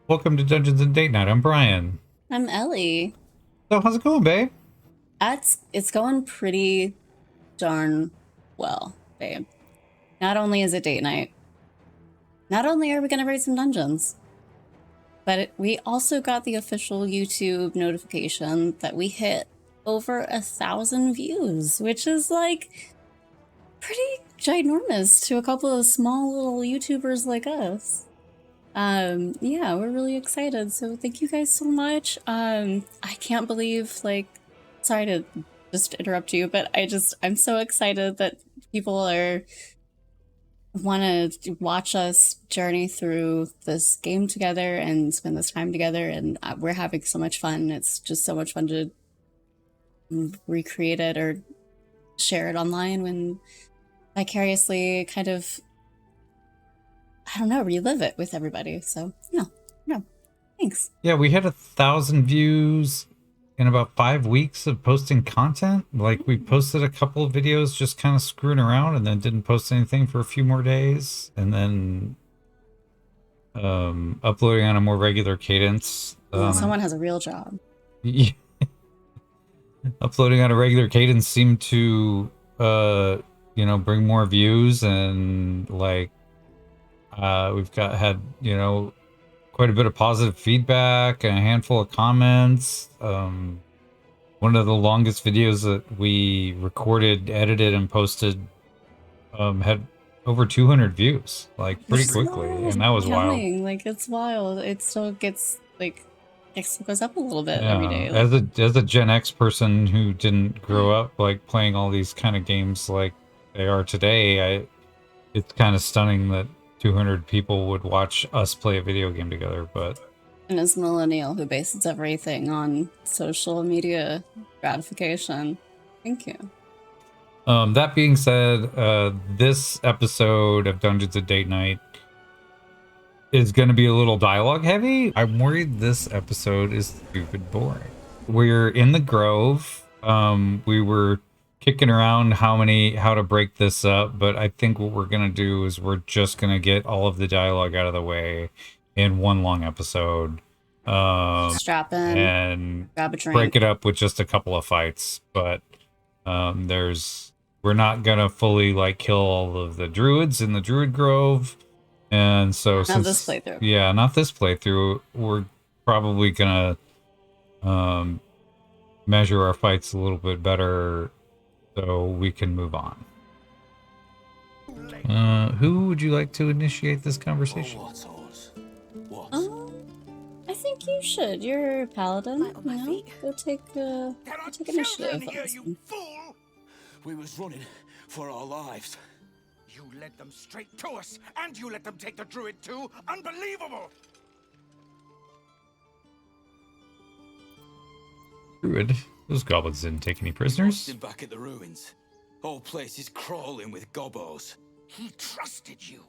Welcome to Dungeons and Date Night. I'm Brian. I'm Ellie. So, how's it going, babe? It's going pretty darn well, babe. Not only is it date night, not only are we gonna raid some dungeons, but we also got the official YouTube notification that we hit over 1,000 views, which is like pretty ginormous to a couple of small little YouTubers like us. Yeah, we're really excited. So thank you guys so much. I can't believe, like, sorry to just interrupt you, but I'm so excited that people are want to watch us journey through this game together and spend this time together. And we're having so much fun. It's just so much fun to recreate it or share it online when vicariously kind of, I don't know, relive it with everybody. So, yeah, thanks. Yeah, we had 1,000 views in about 5 weeks of posting content. Like, we posted a couple of videos just kind of screwing around and then didn't post anything for a few more days. And then uploading on a more regular cadence. Someone has a real job. Yeah, uploading on a regular cadence seemed to, bring more views and, like, we've had, quite a bit of positive feedback and a handful of comments. One of the longest videos that we recorded, edited, and posted had over 200 views, like pretty quickly, and that was wild. Like, it's wild. It still gets like it still goes up a little bit every Yeah, day. Like, as a Gen X person who didn't grow up like playing all these kind of games like they are today, it's kind of stunning that 200 people would watch us play a video game together. But and as a millennial who bases everything on social media gratification, thank you. that being said, this episode of Dungeons and Date Night is going to be a little dialogue heavy. I'm worried this episode is stupid boring. We're in the Grove. We were kicking around how to break this up, but I think what we're going to do is we're just going to get all of the dialogue out of the way in one long episode. Strap in, and grab a drink, break it up with just a couple of fights. But we're not gonna fully like kill all of the druids in the Druid Grove, and so not this playthrough. Yeah, not this playthrough. We're probably gonna measure our fights a little bit better so we can move on. Who would you like to initiate this conversation? I think you should. You're a paladin. Go take initiative. Here, you fool! We was running for our lives. You led them straight to us, and you let them take the druid too. Unbelievable! Druid, those goblins didn't take any prisoners. Back at the ruins. Whole place is crawling with gobos. He trusted you.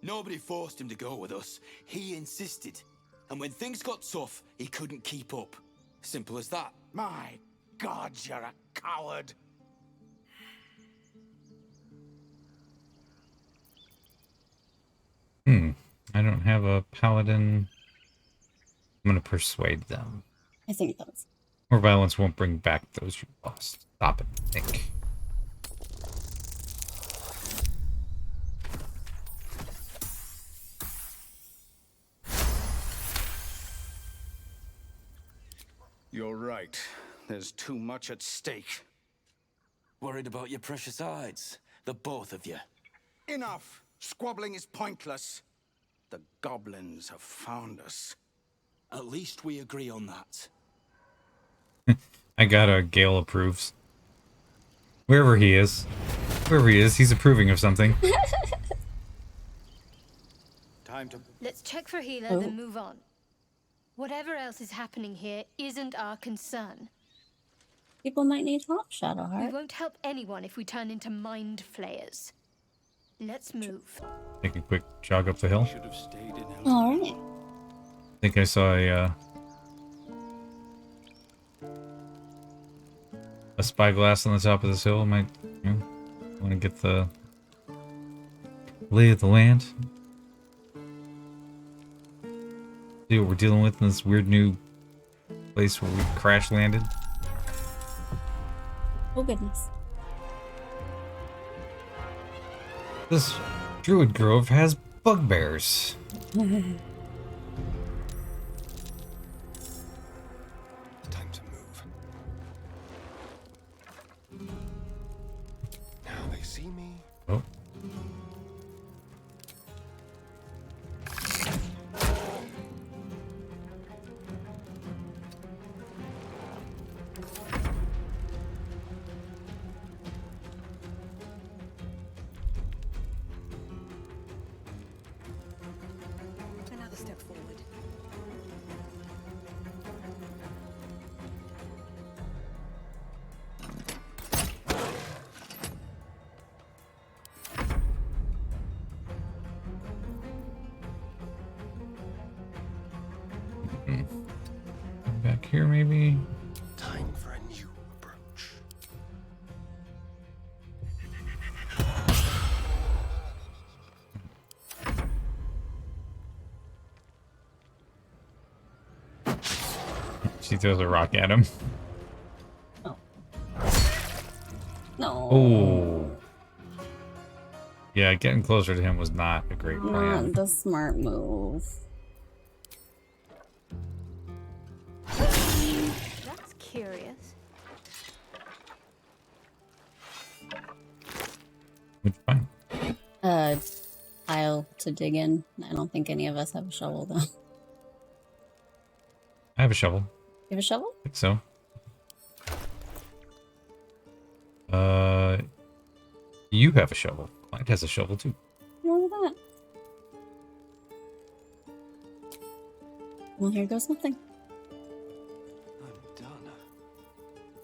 Nobody forced him to go with us. He insisted. And when things got tough, he couldn't keep up. Simple as that. My God, you're a coward. I don't have a paladin. I'm gonna persuade them. I think that's. More violence won't bring back those you lost. Stop it, Nick. You're right. There's too much at stake. Worried about your precious hides, the both of you. Enough! Squabbling is pointless. The goblins have found us. At least we agree on that. I got a Gale approves. Wherever he is, he's approving of something. Time to... Let's check for healer, then move on. Whatever else is happening here isn't our concern. People might need help, Shadowheart. We won't help anyone if we turn into mind flayers. Let's move. Take a quick jog up the hill. Should have stayed in. All right. I think I saw a spyglass on the top of this hill. Might want to get the lay of the land. See what we're dealing with in this weird new place where we crash landed. Oh, goodness. This Druid Grove has bugbears. Time to move. Now they see me. Oh. Another step forward. Back here, maybe? Time for a new approach. She throws a rock at him. No. Oh. Yeah, getting closer to him was not a great plan. Not the smart move. That's curious. Which fine. Pile to dig in. I don't think any of us have a shovel, though. I have a shovel. You have a shovel? I think so. You have a shovel. Clyde has a shovel too. Look at that. Well, here goes nothing. I'm done.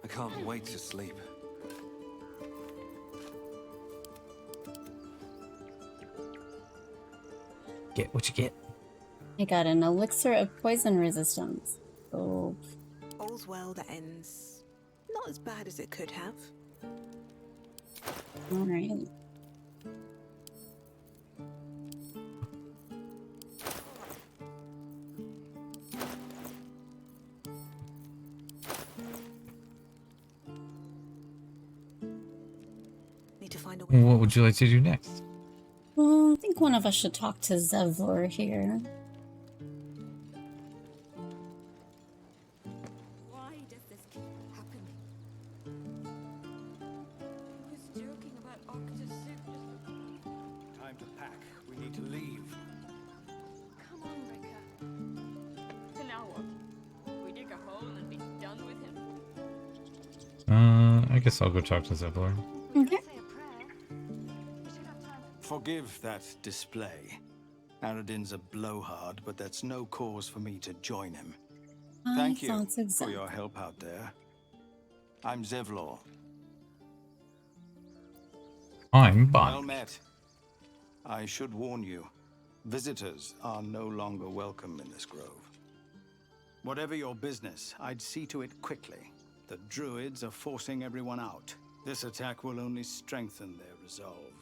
I can't wait to sleep. Get what you get. I got an elixir of poison resistance. Oh, All's well that ends not as bad as it could have. all right. Need to find a way. What would you like to do next? Well, I think one of us should talk to Zevlor here. Why does this keep happening? I was joking about Octa's suit just... Time to pack. We need to leave. Come on, Ricker. So now what? We dig a hole and be done with him? I guess I'll go talk to Zevlor. Okay. Say a prayer. We should have time. Forgive that display. Aradin's a blowhard, but that's no cause for me to join him. Thank you thought so. for your help out there. I'm Zevlor. I'm Well Bond. met. I should warn you, visitors are no longer welcome in this grove. Whatever your business, I'd see to it quickly. The Druids are forcing everyone out. This attack will only strengthen their resolve.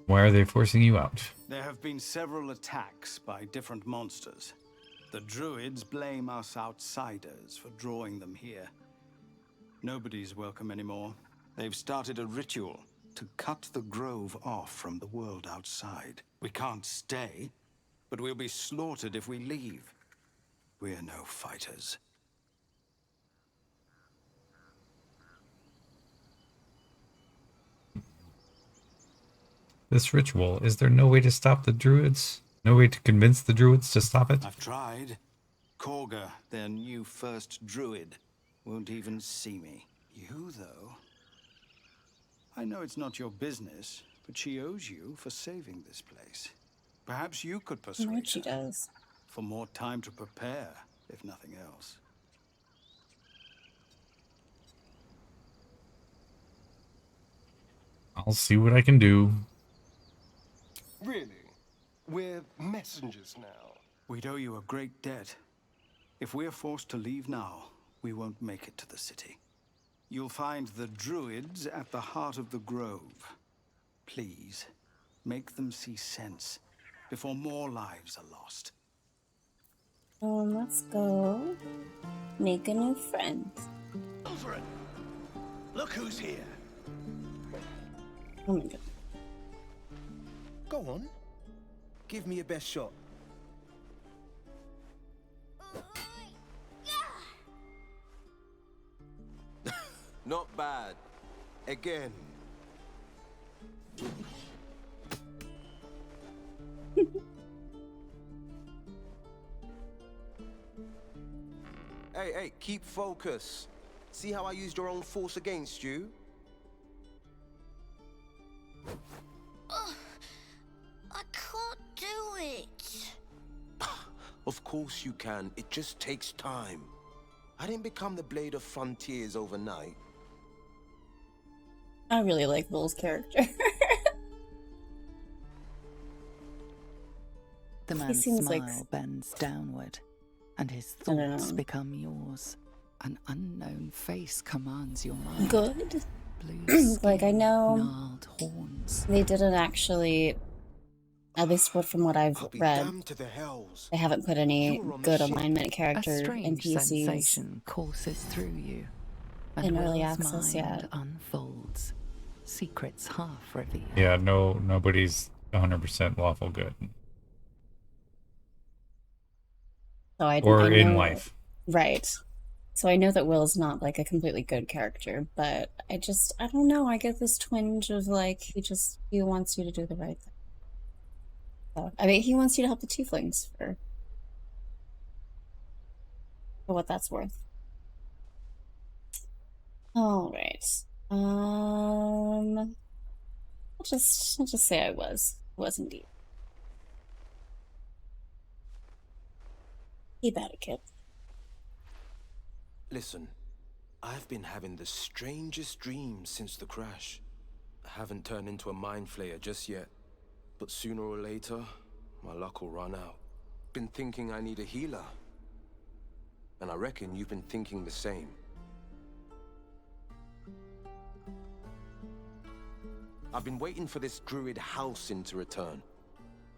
Why are they forcing you out? There have been several attacks by different monsters. The Druids blame us outsiders for drawing them here. Nobody's welcome anymore. They've started a ritual to cut the grove off from the world outside. We can't stay, but we'll be slaughtered if we leave. We're no fighters. This ritual, is there no way to stop the Druids? No way to convince the Druids to stop it? I've tried. Korga, their new first Druid, won't even see me. You, though? I know it's not your business, but she owes you for saving this place. Perhaps you could persuade Right, she her does. for more time to prepare, if nothing else. I'll see what I can do. Really? We're messengers now. We'd owe you a great debt. If we're forced to leave now, we won't make it to the city. You'll find the Druids at the heart of the grove. Please, make them see sense before more lives are lost. Let's go make a new friend. Faerun! Look who's here. Oh my god. Go on. Give me your best shot. Not bad. Again. Hey, keep focus. See how I used your own force against you? I can't do it. Of course you can. It just takes time. I didn't become the Blade of Frontiers overnight. I really like Will's character. The He man's seems smile like- bends downward, and his I don't thoughts know. become yours. An unknown face commands your mind. Good. Blue Like, I skin, know- gnarled horns. They didn't actually, at least from what I've I'll be read, damned to the hells. they haven't put any You were on the good ship. alignment A character strange NPCs. sensation courses through you, and In early Will's access, mind yeah. unfolds. Secrets half revealed. Yeah, nobody's 100% lawful good. So I Or in know- life. Right. So I know that Will's not like a completely good character, but I don't know. I get this twinge of like, he wants you to do the right thing. So, I mean, he wants you to help the tieflings for what that's worth. All right. I'll just say I was indeed. Keep at it, kid. Listen, I've been having the strangest dreams since the crash. I haven't turned into a mind flayer just yet, but sooner or later, my luck will run out. Been thinking I need a healer, and I reckon you've been thinking the same. I've been waiting for this Druid Halcyon to return.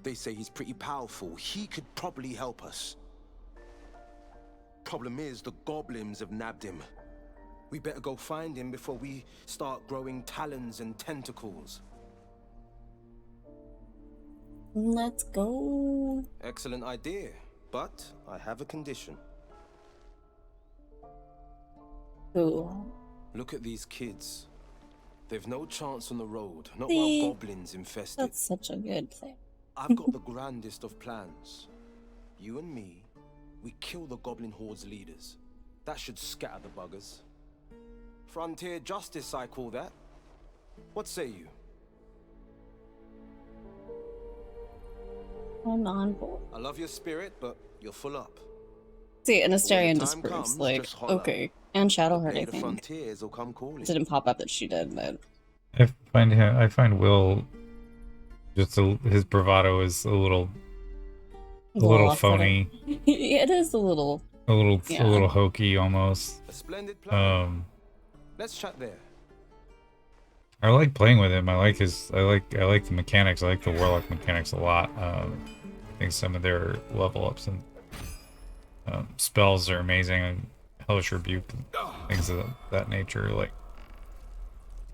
They say he's pretty powerful. He could probably help us. Problem is, the goblins have nabbed him. We better go find him before we start growing talons and tentacles. Let's go. Excellent idea, but I have a condition. Cool. Look at these kids. They've no chance on the road, not See? while goblins infest it. That's such a good thing. I've got the grandest of plans. You and me, we kill the goblin horde's leaders. That should scatter the buggers. Frontier justice, I call that. What say you? I'm on board. I love your spirit, but you're full up. See, an When Asterion the time disproves. comes, Like, just holler. okay. And Shadowheart, I Blade of think. Frontiers will come calling. It didn't pop up that she did, but I find Will his bravado is a little off-putting. phony, It is a little. a little Yeah. hokey almost. A splendid plan. Let's chat there. I like playing with him. I like the mechanics. I like the warlock mechanics a lot. I think some of their level ups and spells are amazing. And Hellish Rebuke and things of that nature. Like,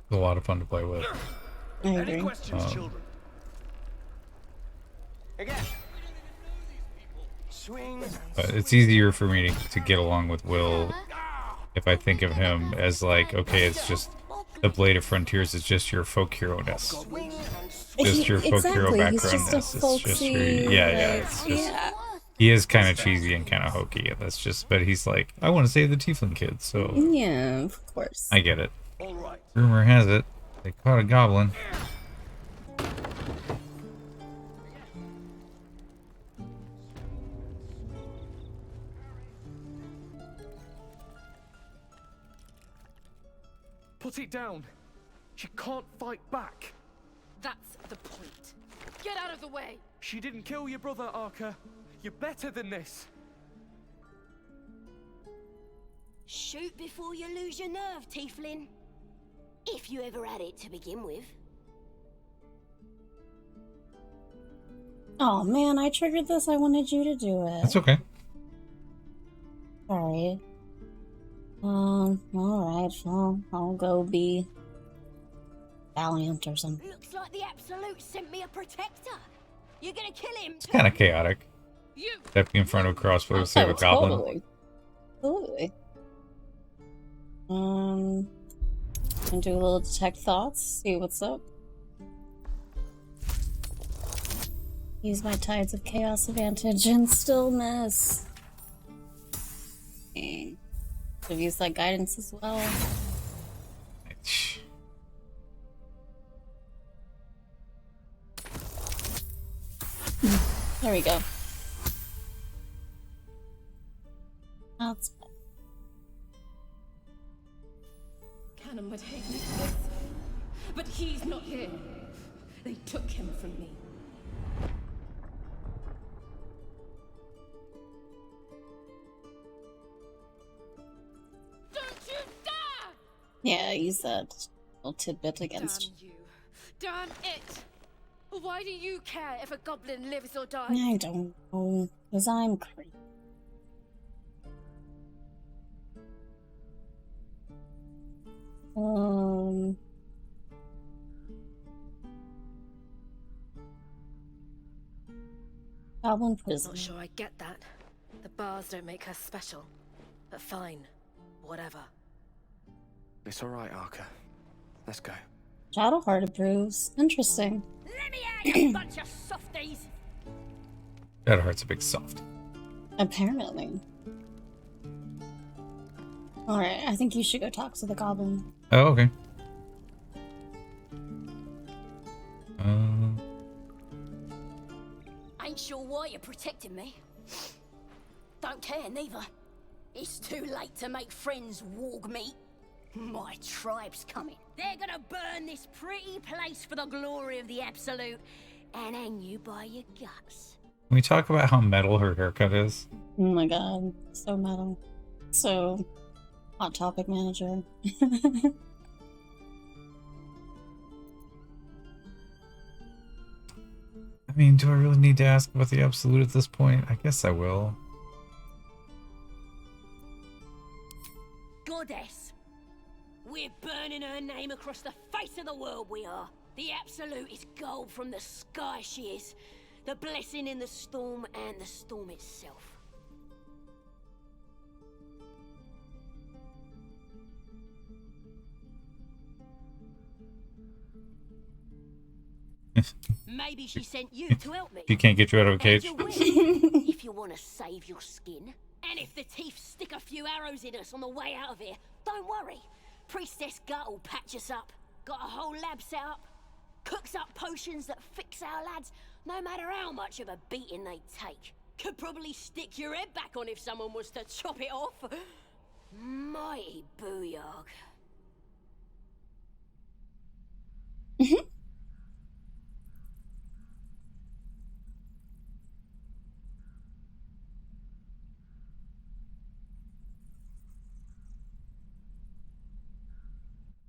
it's a lot of fun to play with. I agree. Any questions, children? Again. Swing. But it's easier for me to get along with Will if I think of him as like, okay, it's just the Blade of Frontiers is just your folk hero-ness. Just your folk hero Exactly, he's just a background-ness. It's just folksy, it's just yeah. he is kind of cheesy and kind of hokey. And that's just, but he's like, I want to save the tiefling kids, so Yeah, of course. I get it. All right. Rumor has it they caught a goblin. Put it down. She can't fight back. That's the point. Get out of the way! She didn't kill your brother, Arca. You're better than this. Shoot before you lose your nerve, Tiefling. If you ever had it to begin with. Oh man, I triggered this. I wanted you to do it. That's okay. Sorry. Alright, I'll go be Valiant or something. Looks like the Absolute sent me a protector. You're gonna kill him It's too? kind of chaotic. Stepping in front of a crossbow to save a goblin. Totally. Totally. And do a little detect thoughts, see what's up. Use my Tides of Chaos advantage and still miss. Okay. Should have used that guidance as well. There we go. That's better. Cannon would hate me for this, but he's not here. They took him from me. Don't you dare! Yeah, use that little tidbit against. Damn you. Damn it! Why do you care if a goblin lives or dies? I don't know, because I'm crazy. Goblin prison. Not sure I get that. The bars don't make her special. But fine. Whatever. It's alright, Arca. Let's go. Shadowheart approves. Interesting. Let me out, you bunch of softies! Shadowheart's a big soft. Apparently. Alright, I think you should go talk to the goblin. Oh, okay. Ain't sure why you're protecting me. Don't care, neither. It's too late to make friends, warg meat. My tribe's coming. They're gonna burn this pretty place for the glory of the Absolute and hang you by your guts. Can we talk about how metal her haircut is? Oh my god, so metal. So, Hot Topic manager. I mean, do I really need to ask about the Absolute at this point? I guess I will. Goddess. We're burning her name across the face of the world, we are. The Absolute is gold from the sky, she is. The blessing in the storm and the storm itself. Maybe she sent you to help me. She can't get you out of a cage. You will, if you want to save your skin. And if the teeth stick a few arrows in us on the way out of here, don't worry. Priestess Gut will patch us up. Got a whole lab set up. Cooks up potions that fix our lads, no matter how much of a beating they take. Could probably stick your head back on if someone was to chop it off. Mighty booyog.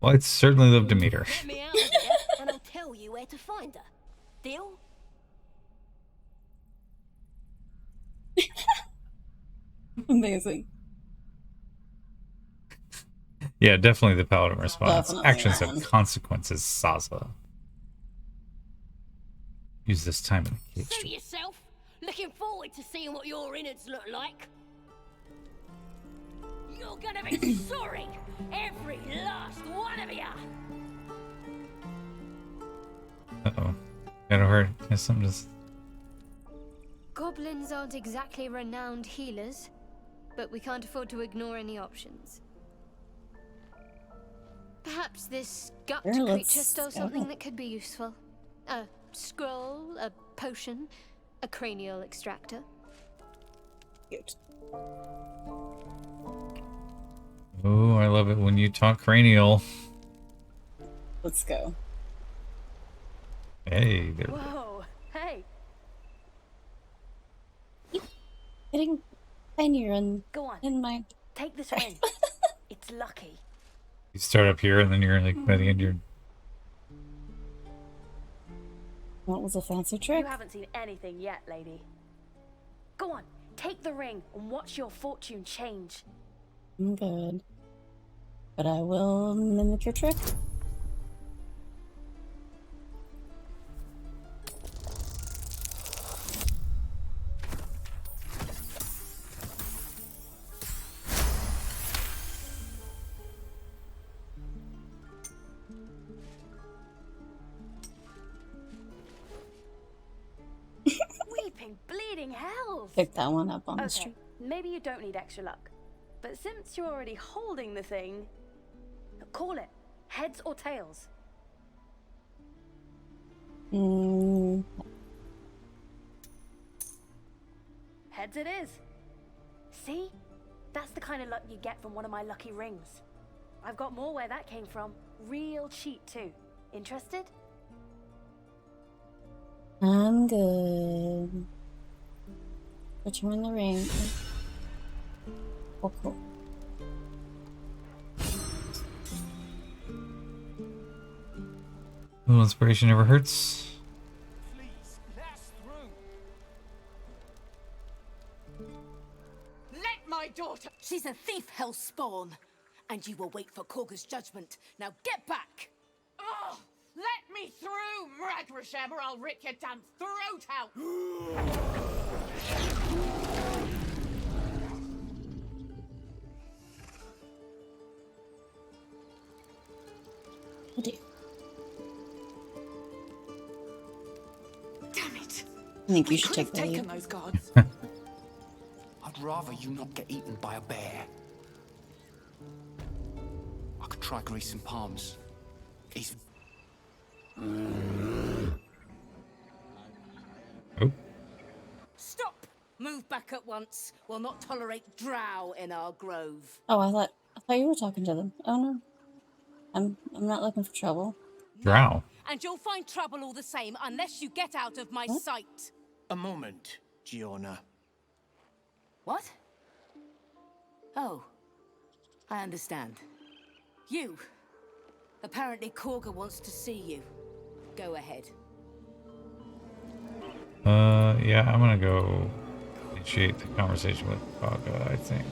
Well, I'd certainly love to meet her. Get me out of here, and I'll tell you where to find her. Deal? Amazing. Yeah, definitely the paladin response. Definitely, Actions man. have consequences, Saza. Use this time in the cage. Suit yourself. Looking forward to seeing what your innards look like. You're gonna be sorry, every last one of ya. Uh-oh. Shadowheart has something to... Goblins aren't exactly renowned healers, but we can't afford to ignore any options. Perhaps this gut Sure, let's creature stole go. something that could be useful. A scroll, a potion, a cranial extractor. Cute. Oh, I love it when you talk cranial. Let's go. Hey, there we go. Whoa, hey, Getting tinier go on, in my... take this ring. It's lucky. You start up here and then you're like by the end you're... What was a fancy trick? You haven't seen anything yet, lady. Go on, take the ring and watch your fortune change. I'm good. But I will mimic your trick. Weeping, bleeding hells! Pick that one up on the Okay, street. maybe you don't need extra luck. But since you're already holding the thing, call it. Heads or tails? Heads it is. See? That's the kind of luck you get from one of my lucky rings. I've got more where that came from. Real cheap too. Interested? I'm good. Return the ring. Oh, cool. A little inspiration never hurts. Please, let us through. Let my daughter. She's a thief, hellspawn. And you will wait for Korga's judgment. Now get back! Oh, let me through, Mragrashem, or I'll rip your damn throat out. Oh dear. Damn it. I think you should take the Taken lead. those guards. I'd rather you not get eaten by a bear. I could try greasing palms. He's... Oh. Stop! Move back at once. We'll not tolerate drow in our grove. Oh, I thought you were talking to them. Oh no. I'm not looking for trouble. Drow. And you'll find trouble all the same unless you get out of my sight. A moment, Giona. What? Oh, I understand. You. Apparently Korga wants to see you. Go ahead. Yeah, I'm gonna go initiate the conversation with Kaga, I think.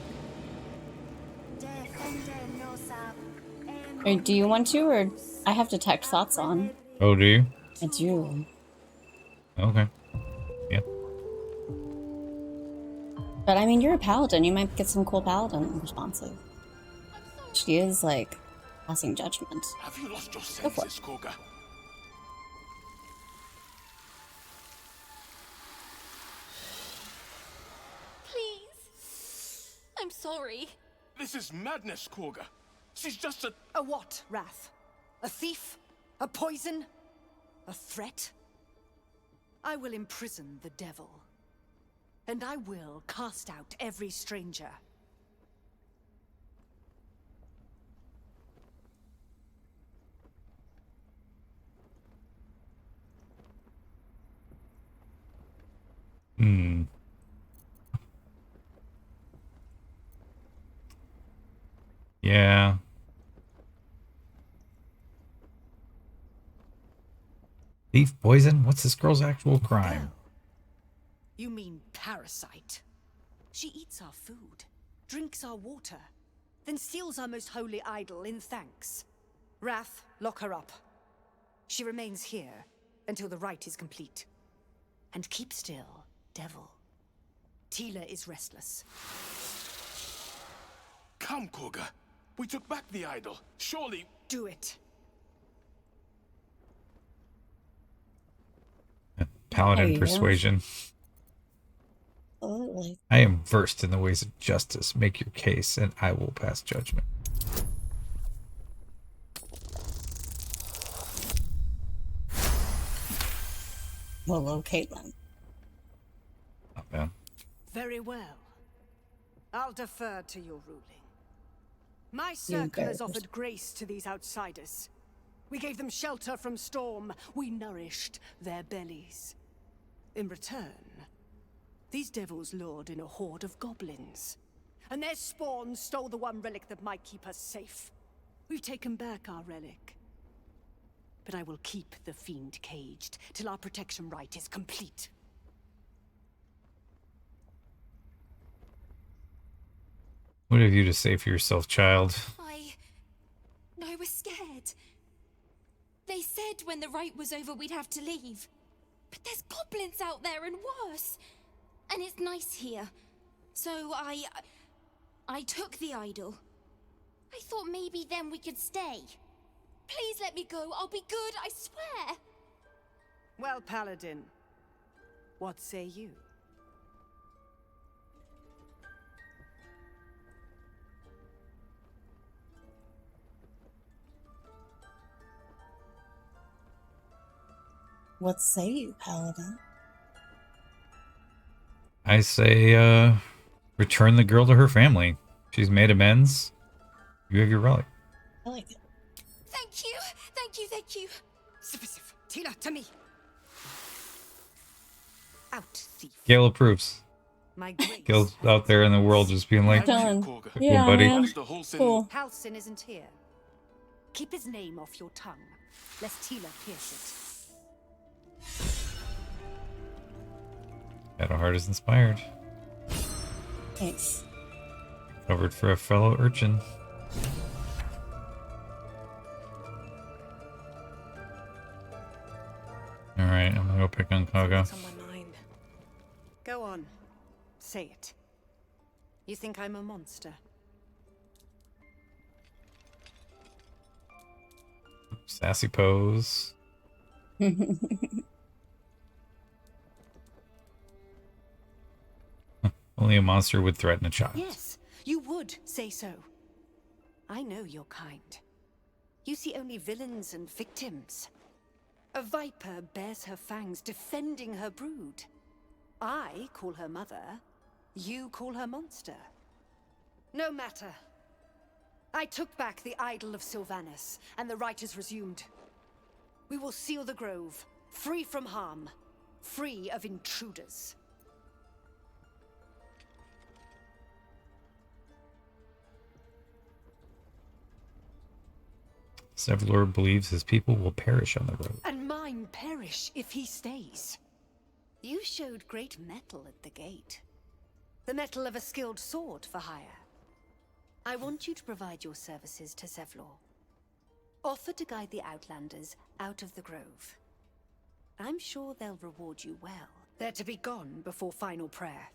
Or do you want to, or I have detect thoughts on? Oh, do you? I do. Okay. Yeah. But I mean, you're a paladin. You might get some cool paladin responses. She is like passing judgment. Have you lost your Go for it. senses, Korga? Please. I'm sorry. This is madness, Korga. She's just a... A what, Wrath? A thief? A poison? A threat? I will imprison the devil. And I will cast out every stranger. Hmm. Yeah. Thief, poison? What's this girl's actual crime? You mean parasite? She eats our food, drinks our water, then steals our most holy idol in thanks. Wrath, lock her up. She remains here until the rite is complete. And keep still, devil. Tila is restless. Come, Korga. We took back the idol. Surely... Do it. Paladin There you go. persuasion. Absolutely. I am versed in the ways of justice. Make your case, and I will pass judgment. Hello, Caitlin. Not bad. Very well. I'll defer to your ruling. My circle has offered grace to these outsiders. We gave them shelter from storm. We nourished their bellies. In return, these devils lured in a horde of goblins. And their spawn stole the one relic that might keep us safe. We've taken back our relic. but I will keep the fiend caged till our protection rite is complete. What have you to say for yourself, child? I was scared. They said when the rite was over we'd have to leave. But there's goblins out there and worse. And it's nice here. So I took the idol. I thought maybe then we could stay. Please let me go. I'll be good, I swear. Well, Paladin, what say you? What say you, Paladin? I say, return the girl to her family. She's made amends. You have your relic. I like it. Thank you. Thank you, thank you. Tila, to me. Out, thief. Gale approves. My grace. Gale's out there in the world just being like, Done. cool, Yeah, buddy. man. Cool. Halsin isn't here. Keep his name off your tongue, lest Tila pierce it. Shadowheart is inspired. Thanks. Covered for a fellow urchin. Alright, I'm gonna go pick on Kaga. On my mind. Go on. Say it. You think I'm a monster? Sassy pose. Only a monster would threaten a child. Yes, you would say so. I know your kind. You see only villains and victims. A viper bears her fangs defending her brood. I call her mother. You call her monster. No matter. I took back the idol of Sylvanas, and the rite is resumed. We will seal the grove, free from harm, free of intruders. Sevlor believes his people will perish on the road. And mine perish if he stays. You showed great mettle at the gate. The mettle of a skilled sword for hire. I want you to provide your services to Sevlor. Offer to guide the Outlanders out of the grove. I'm sure they'll reward you well. They're to be gone before final prayer.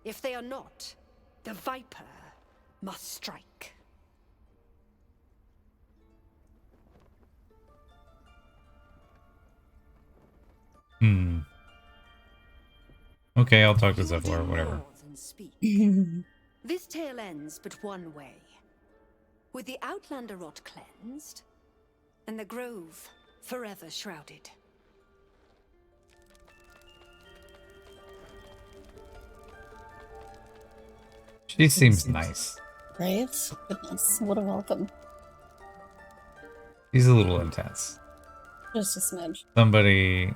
If they are not, the Viper must strike. Okay, I'll talk to Zevlor, whatever. This tale ends but one way. With the Outlander rot cleansed, and the grove forever shrouded. She seems nice. Right? Goodness, what a welcome. She's a little intense. Just a smidge. Somebody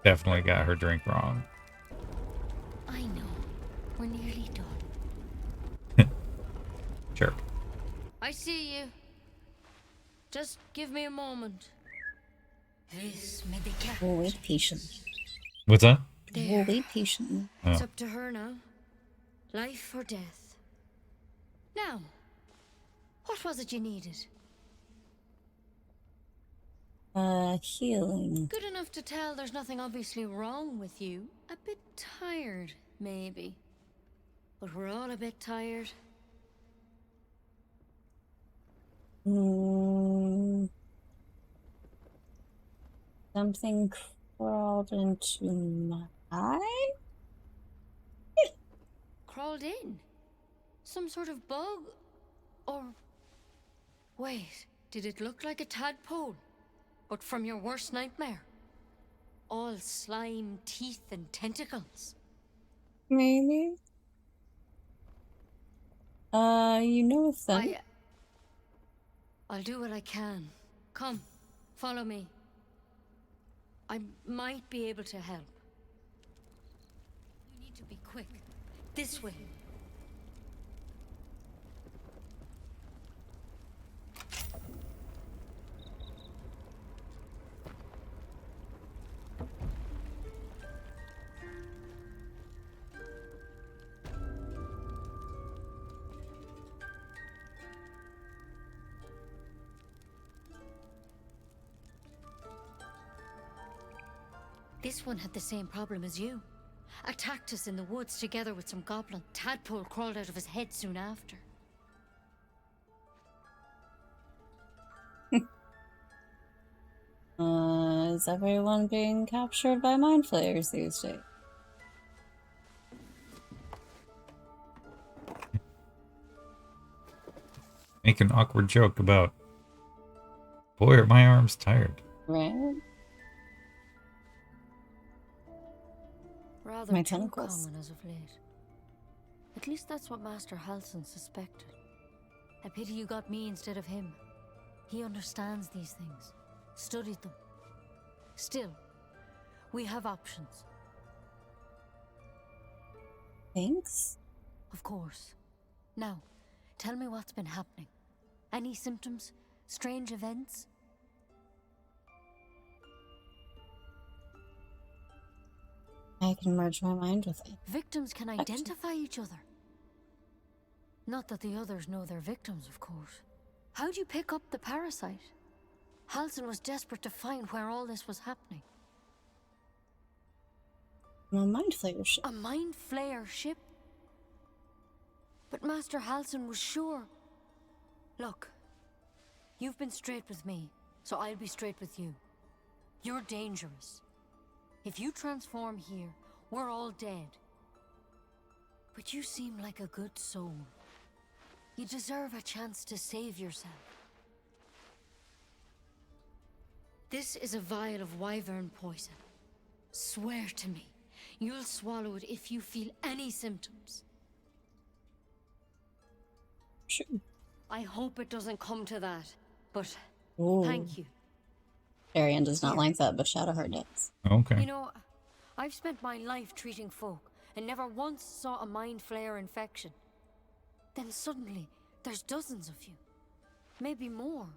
definitely got her drink wrong. I know. We're nearly done. Sure. I see you. Just give me a moment. We'll wait patiently. What's that? We'll wait patiently. It's up to her now. Life or death. Now, what was it you needed? Healing. Good enough to tell there's nothing obviously wrong with you. A bit tired, maybe. But we're all a bit tired. Something crawled into my eye? Crawled in? Some sort of bug? Or... Wait, did it look like a tadpole? But from your worst nightmare? All slime, teeth, and tentacles? Maybe. You know them. I'll do what I can. Come, follow me. I might be able to help. We need to be quick. This way. This one had the same problem as you. Attacked us in the woods together with some goblin. Tadpole crawled out of his head soon after. Is everyone being captured by mind flayers these days? Make an awkward joke about, boy, are my arms tired. Right? Rather My too tentacles. common as of late. At least that's what Master Halsin suspected. I pity you got me instead of him. He understands these things. Studied them. Still, we have options. Thanks? Of course. Now, tell me what's been happening. Any symptoms? Strange events? I can merge my mind with it. Victims can identify each other. Not that the others know they're victims, of course. How'd you pick up the parasite? Halsin was desperate to find where all this was happening. A mind flayer ship. A mind flayer ship? But Master Halsin was sure. Look, you've been straight with me, so I'll be straight with you. You're dangerous. If you transform here, we're all dead. But you seem like a good soul. You deserve a chance to save yourself. This is a vial of wyvern poison. Swear to me, you'll swallow it if you feel any symptoms. Sure. I hope it doesn't come to that, but Ooh. thank you. Arian does not like that, but Shadowheart does. Okay. You know, I've spent my life treating folk and never once saw a mind flayer infection. Then suddenly, there's dozens of you. Maybe more.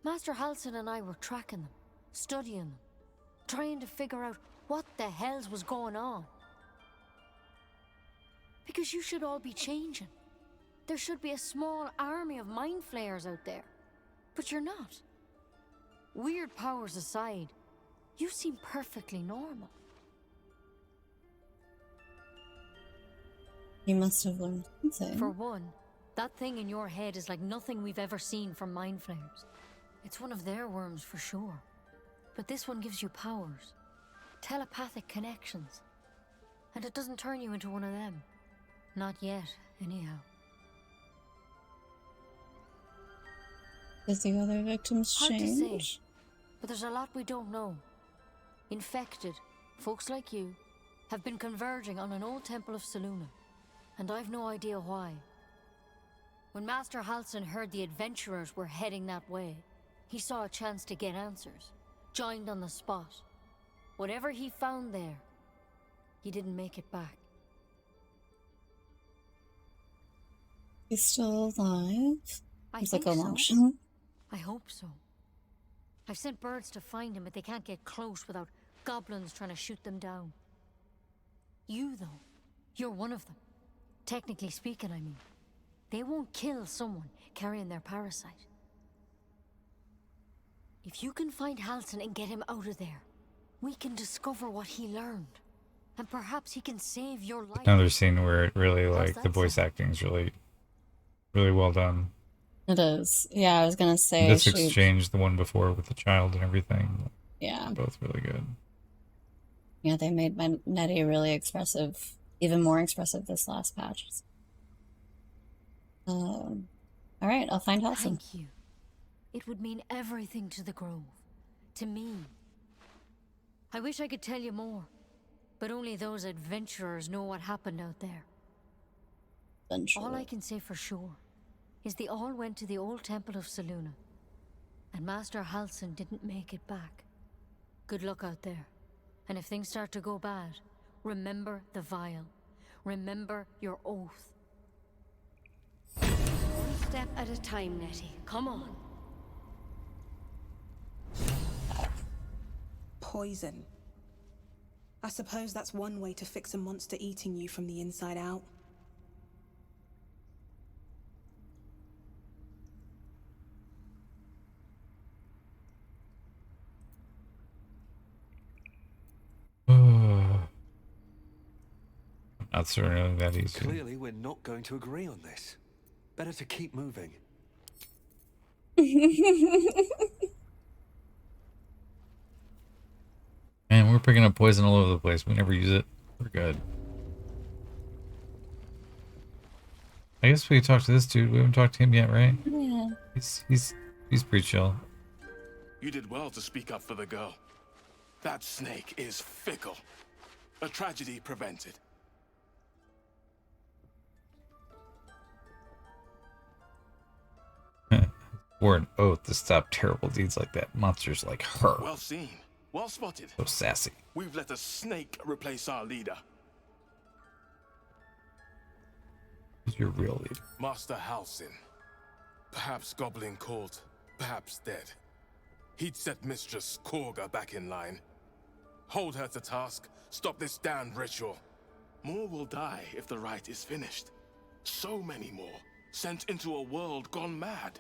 Master Halsin and I were tracking them, studying them, trying to figure out what the hells was going on. Because you should all be changing. There should be a small army of mind flayers out there. But you're not. Weird powers aside, you seem perfectly normal. You must have learned something. For one, that thing in your head is like nothing we've ever seen from mind flayers. It's one of their worms for sure. But this one gives you powers. Telepathic connections. And it doesn't turn you into one of them. Not yet, anyhow. Did the other victims Hard to say, change? but there's a lot we don't know. Infected, folks like you, have been converging on an old temple of Selûne, and I've no idea why. When Master Halsin heard the adventurers were heading that way, he saw a chance to get answers, joined on the spot. Whatever he found there, he didn't make it back. He's still alive? He's like a so. lotion. I hope so. I've sent birds to find him, but they can't get close without goblins trying to shoot them down. You, though, you're one of them. Technically speaking, I mean. They won't kill someone carrying their parasite. If you can find Halsin and get him out of there, we can discover what he learned. And perhaps he can save your life. Another scene where it really, like, the that voice acting is really, really well done. It is. Yeah, I was gonna say. This exchange, the one before with the child and everything. Yeah. Both really good. Yeah, they made Nettie really expressive. Even more expressive this last patch. Alright, I'll find Halsin. Thank you. It would mean everything to the Grove. To me. I wish I could tell you more. But only those adventurers know what happened out there. All I can say for sure is they all went to the old temple of Selûne. And Master Halsin didn't make it back. Good luck out there. And if things start to go bad, remember the vial. Remember your oath. One step at a time, Nettie. Come on. Poison. I suppose that's one way to fix a monster eating you from the inside out. Not certainly that easy. Clearly, we're not going to agree on this. Better to keep moving. Man, we're picking up poison all over the place. We never use it. We're good. I guess we could talk to this dude. We haven't talked to him yet, right? Yeah. He's pretty chill. You did well to speak up for the girl. That snake is fickle. A tragedy prevented. Or an oath to stop terrible deeds like that. Monsters like her. Well seen. Well spotted. So sassy. We've let a snake replace our leader. Who's your real leader? Master Halsin. Perhaps goblin called, perhaps dead. He'd set Mistress Korga back in line. Hold her to task, stop this damned ritual. More will die if the rite is finished. So many more, sent into a world gone mad.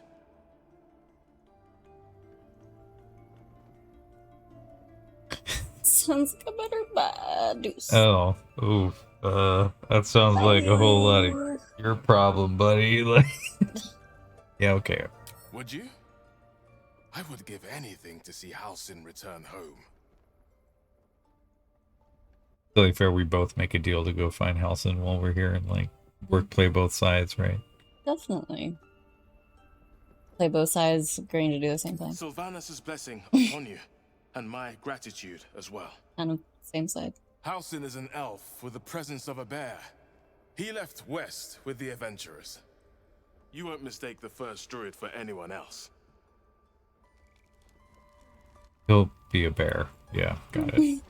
Sounds like a better bad news. Oh, oof. That sounds like a whole lot of your problem, buddy. Like, yeah, okay. Would you? I would give anything to see Halsin return home. Really fair, we both make a deal to go find Halsin while we're here and like play both sides, right? Definitely. Play both sides, agreeing to do the same thing. Sylvanus' blessing upon you, and my gratitude as well. Kind of same side. Halsin is an elf with the presence of a bear. He left west with the adventurers. You won't mistake the first druid for anyone else. He'll be a bear. Yeah, got it.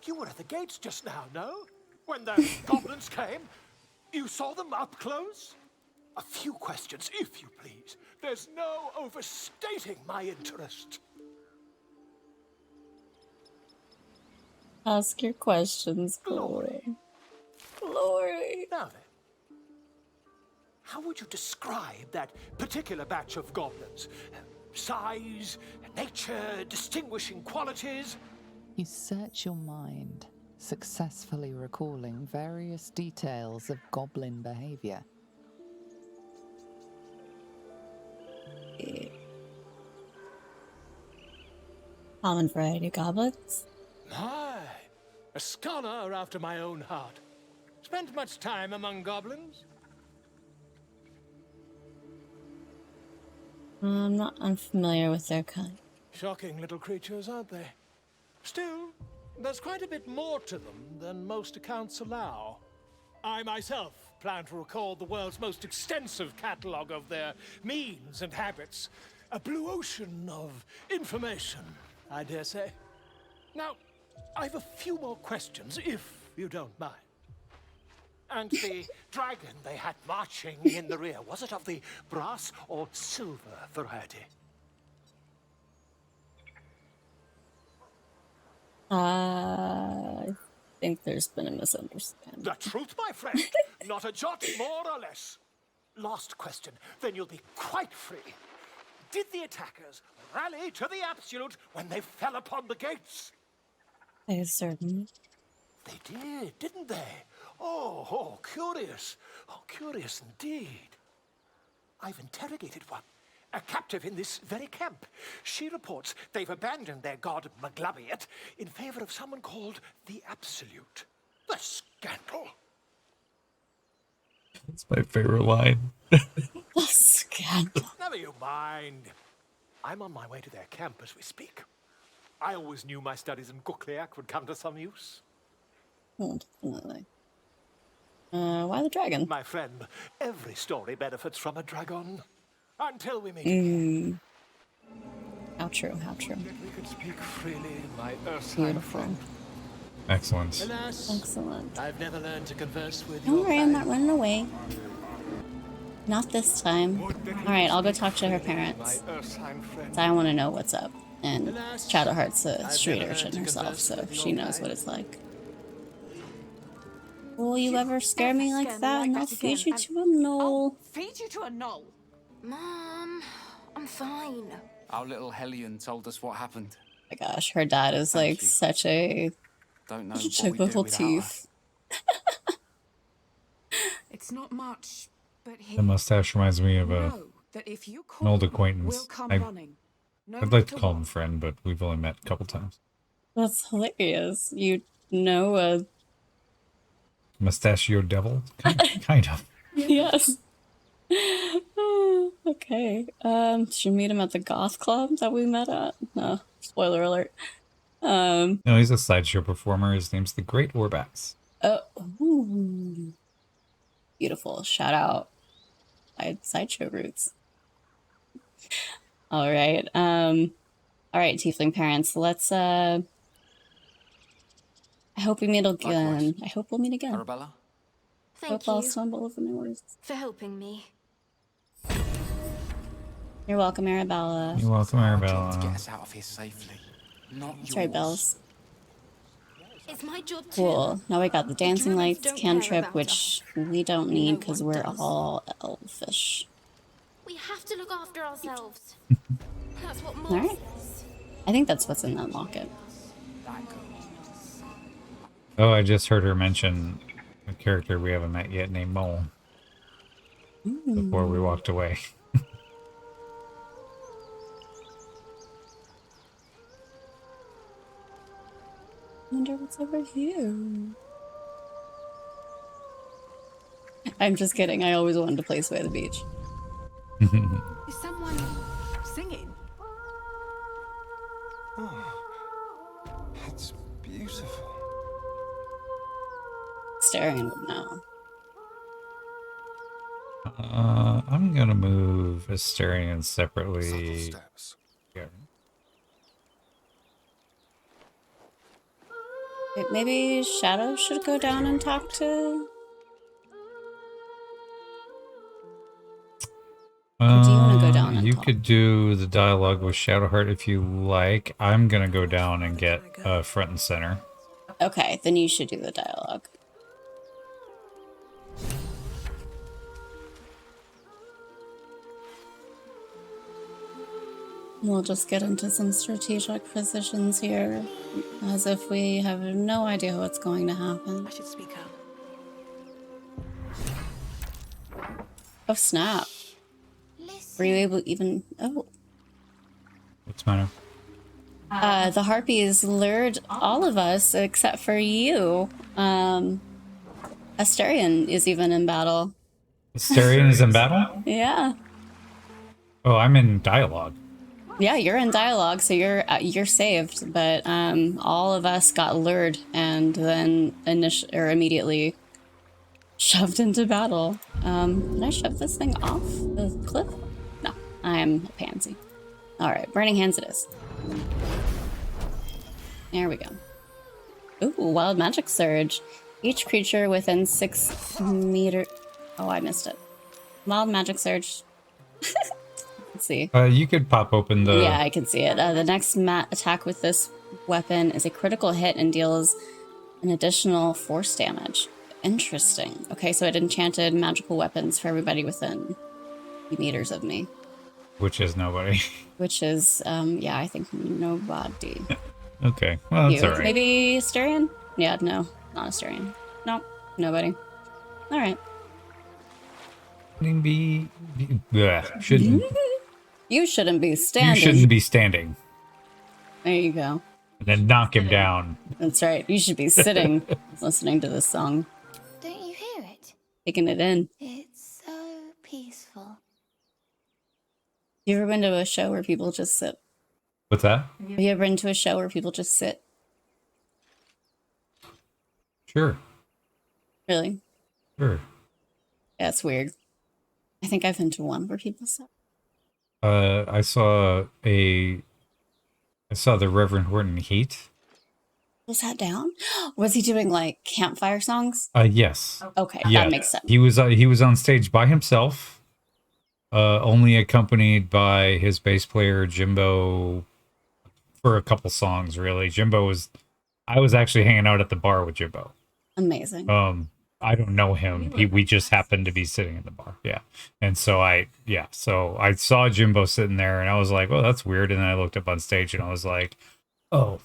You were at the gates just now, no? When the goblins came? You saw them up close? A few questions, if you please. There's no overstating my interest. Ask your questions, Glory. Glory. Now then, how would you describe that particular batch of goblins? Size, nature, distinguishing qualities? You search your mind, successfully recalling various details of goblin behavior. Common variety goblets. Aye, a scholar after my own heart. Spent much time among goblins? I'm not unfamiliar with their kind. Shocking little creatures, aren't they? Still, there's quite a bit more to them than most accounts allow. I myself plan to record the world's most extensive catalogue of their means and habits. A blue ocean of information, I dare say. Now, I've a few more questions, if you don't mind. And the dragon they had marching in the rear, was it of the brass or silver variety? I think there's been a misunderstanding. The truth, my friend. Not a jot more or less. Last question, then you'll be quite free. Did the attackers rally to the absolute when they fell upon the gates? I certainly. They did, didn't they? Oh, curious. Oh, curious indeed. I've interrogated one. A captive in this very camp. She reports they've abandoned their god Maglabiat in favor of someone called the Absolute. The scandal. That's my favorite line. The scandal. Never you mind. I'm on my way to their camp as we speak. I always knew my studies in Gukliak would come to some use. Definitely. Why the dragon? My friend, every story benefits from a dragon. Until we meet again. How true, how true. We could speak freely in my earthly friend. Excellent. Alas, excellent. I've never learned to converse with Don't your worry, I'm not kind. running away. Not this time. Alright, I'll go talk to her parents. I want to know what's up. And Shadowheart's a street urchin herself, so she knows what it's like. Will you ever scare me like that and I'll feed you to a knoll? Feed you to a knoll? Mom, I'm fine. Our little Hellion told us what happened. My gosh, her dad is like such a Don't know such what a we'd do little without her. teeth. It's not much, but The mustache reminds me of know that if you an call, old we'll acquaintance. come running. No I'd like to matter call what. him friend, but we've only met a couple times. That's hilarious. You know a Mustachio devil? Kind of. yes. Okay. Did you meet him at the goth club that we met at? No, spoiler alert. No, he's a sideshow performer. His name's the Great Orbax. Oh, ooh. Beautiful. Shout out sideshow roots. All right. All right, tiefling parents. Let's I hope we meet again. Likewise. I hope we'll meet again. Arabella? Hope I'll stumble over my words. for helping me. You're welcome, Arabella. You're welcome, To Arabella. get us out of here safely. Not That's yours. right, Bells. It's my job too. Cool. Now we got the dancing Druids lights don't care cantrip, about which we don't No need because one we're does. all elfish. We have to look after ourselves. That's what All Mom right. says. I think that's what's in that locket. Oh, I just heard her mention a character we haven't met yet named Mole before we walked away. Wonder what's over here. I'm just kidding. I always wanted to place by the beach. Is someone singing? It's beautiful. Staring would know. I'm gonna move Asterion separately. Yeah. Wait, maybe Shadow should go down and talk to. Or do you want to go down and You talk? could do the dialogue with Shadowheart if you like. I'm gonna go down and get front and center. Okay, then you should do the dialogue. We'll just get into some strategic positions here, as if we have no idea what's going to happen. I should speak up. Oh snap! Were you able even? Oh, What's the matter? the harpies lured all of us except for you. Asterion is even in battle. Asterion is in battle? Yeah. Oh, I'm in dialogue. Yeah, you're in dialogue, so you're saved. But all of us got lured and then immediately shoved into battle. Can I shove this thing off the cliff? No, I'm a pansy. All right, burning hands it is. There we go. Ooh, wild magic surge. Each creature within 6 meters. Oh, I missed it. Wild magic surge. Let's see. You could pop open the. Yeah, I can see it. The next attack with this weapon is a critical hit and deals an additional force damage. Interesting. Okay, so it enchanted magical weapons for everybody within meters of me. Which is nobody. Which is, yeah, I think nobody. Okay, well, that's You. alright. Maybe Asterion? Yeah, no, not Asterion. Nope, nobody. Alright. Shouldn't be. Shouldn't. You shouldn't be standing. You shouldn't be standing. There you go. And then knock him down. That's right. You should be sitting, listening to this song, Don't you hear it? taking it in. It's so peaceful. You ever been to a show where people just sit? What's that? Have you ever been to a show where people just sit? Sure. Really? Sure. Yeah, it's weird. I think I've been to one where people sit. I saw the Reverend Horton Heat. Was that down? Was he doing like campfire songs? Yes. Okay, Yeah. that makes sense. He was on stage by himself, only accompanied by his bass player Jimbo for a couple songs. Really, I was actually hanging out at the bar with Jimbo. Amazing. I don't know him. We just happened to be sitting in the bar. Yeah. And so I saw Jimbo sitting there and I was like, well, that's weird. And then I looked up on stage and I was like, oh.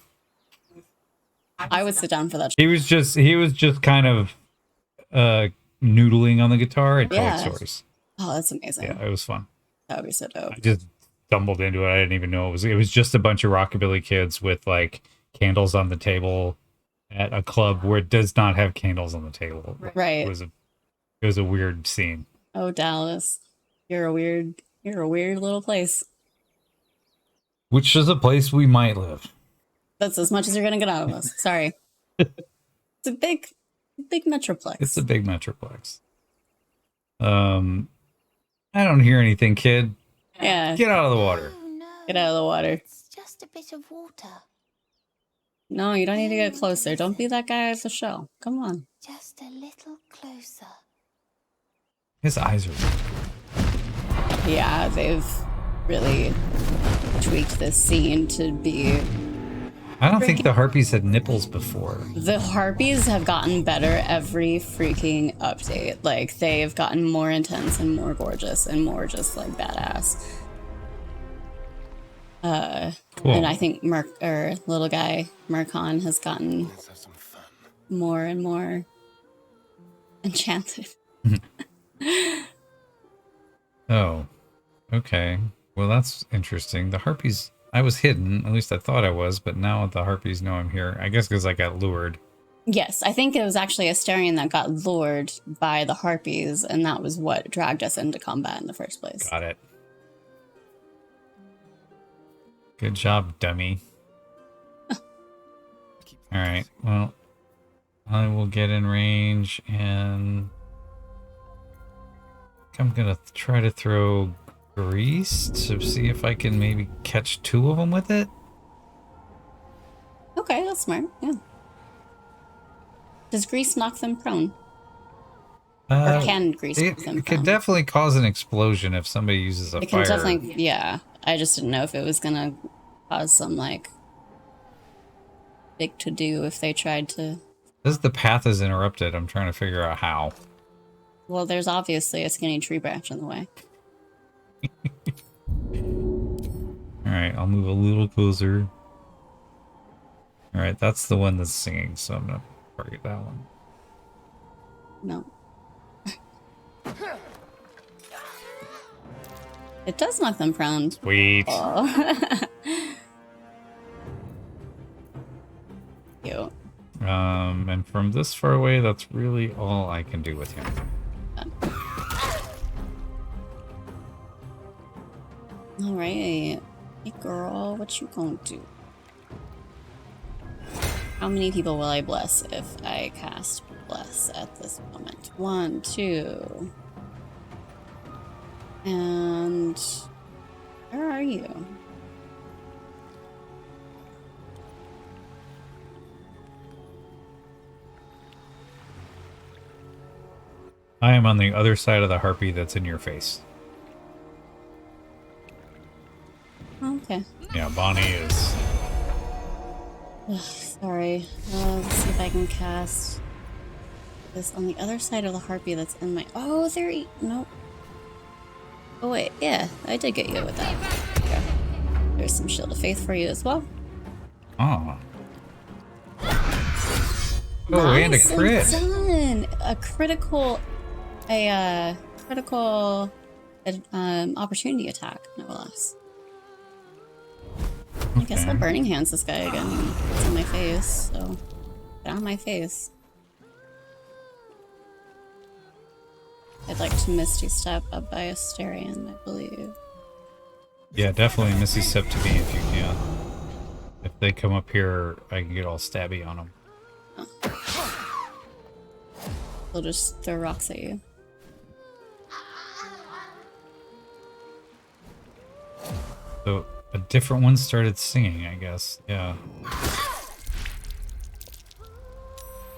I would sit down for that. He was just kind of noodling on the guitar and telling Yeah. stories. Oh, that's amazing. Yeah, it was fun. That would be so dope. I just stumbled into it. I didn't even know it was just a bunch of rockabilly kids with like candles on the table at a club where it does not have candles on the table. Right. It was a weird scene. Oh, Dallas, you're a weird little place. Which is a place we might live. That's as much as you're gonna get out of us. Sorry. It's a big metroplex. It's a big metroplex. I don't hear anything, kid. Yeah. Get out of the water. Get out of the water. It's just a bit of water. No, you don't need to get closer. Don't be that guy at the show. Come on. Just a little closer. His eyes are. Yeah, they've really tweaked this scene to be. I don't think the harpies had nipples before. The harpies have gotten better every freaking update. Like, they've gotten more intense and more gorgeous and more just like badass. Cool. And I think little guy Mercon has gotten more and more enchanted. Oh, okay. Well, that's interesting. The harpies, I was hidden. At least I thought I was, but now the harpies know I'm here. I guess because I got lured. Yes, I think it was actually Asterion that got lured by the harpies, and that was what dragged us into combat in the first place. Got it. Good job, dummy. Alright, well, I will get in range and I'm gonna try to throw grease to see if I can maybe catch 2 of them with it. Okay, that's smart, yeah. Does grease knock them prone? Or can grease knock them It prone? could definitely cause an explosion if somebody uses a It can fire. definitely, yeah. I just didn't know if it was gonna cause some, like, big to-do if they tried to... Says the path is interrupted. I'm trying to figure out how. Well, there's obviously a skinny tree branch in the way. Alright, I'll move a little closer. Alright, that's the one that's singing, so I'm gonna target that one. No. It does knock them prone. Sweet. Oh. Cute. And from this far away, that's really all I can do with him. Alright. Hey girl, what you gonna do? How many people will I bless if I cast bless at this moment? 1, 2. And where are you? I am on the other side of the harpy that's in your face. Okay. Yeah, Bonnie is. Ugh, sorry. Let's see if I can cast this on the other side of the harpy that's in my... Oh, nope. Oh, wait. Yeah, I did get you with that. Okay. There's some Shield of Faith for you as well. Oh. Oh, and a crit. Done. A critical opportunity attack, no less. I guess I'll Burning Hands this guy again. It's in my face, so get out of my face. I'd like to Misty Step up by Asterion, I believe. Yeah, definitely Missy Step to me if you can. If they come up here, I can get all stabby on them. Oh. They'll just throw rocks at you. So a different one started singing, I guess. Yeah.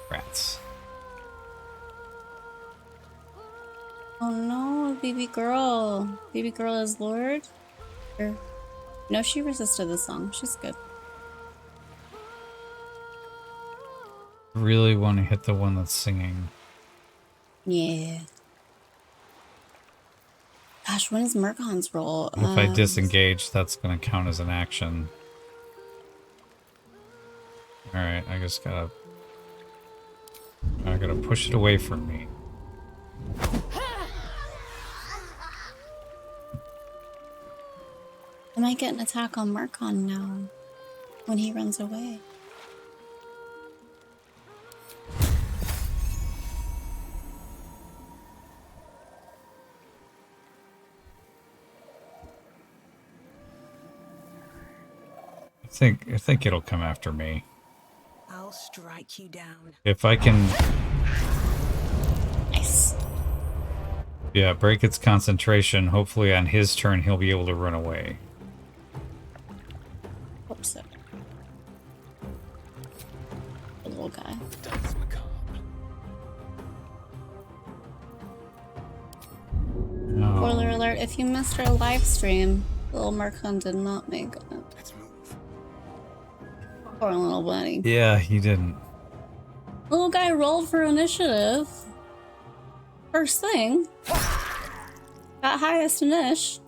Rats. Oh no, baby girl. Baby girl is lured? No, she resisted the song. She's good. Really want to hit the one that's singing. Yeah. Gosh, when is Murkon's roll? If I disengage, that's going to count as an action. Alright, I just gotta push it away from me. I might get an attack on Murkon now when he runs away. I think it'll come after me. I'll strike you down. If I can... Nice. Yeah, break its concentration. Hopefully on his turn he'll be able to run away. Hope so. The little guy. No. Spoiler alert, if you missed our live stream, little Murkon did not make it. Let's move. Poor little buddy. Yeah, he didn't. Little guy rolled for initiative. First thing. Got highest initiative.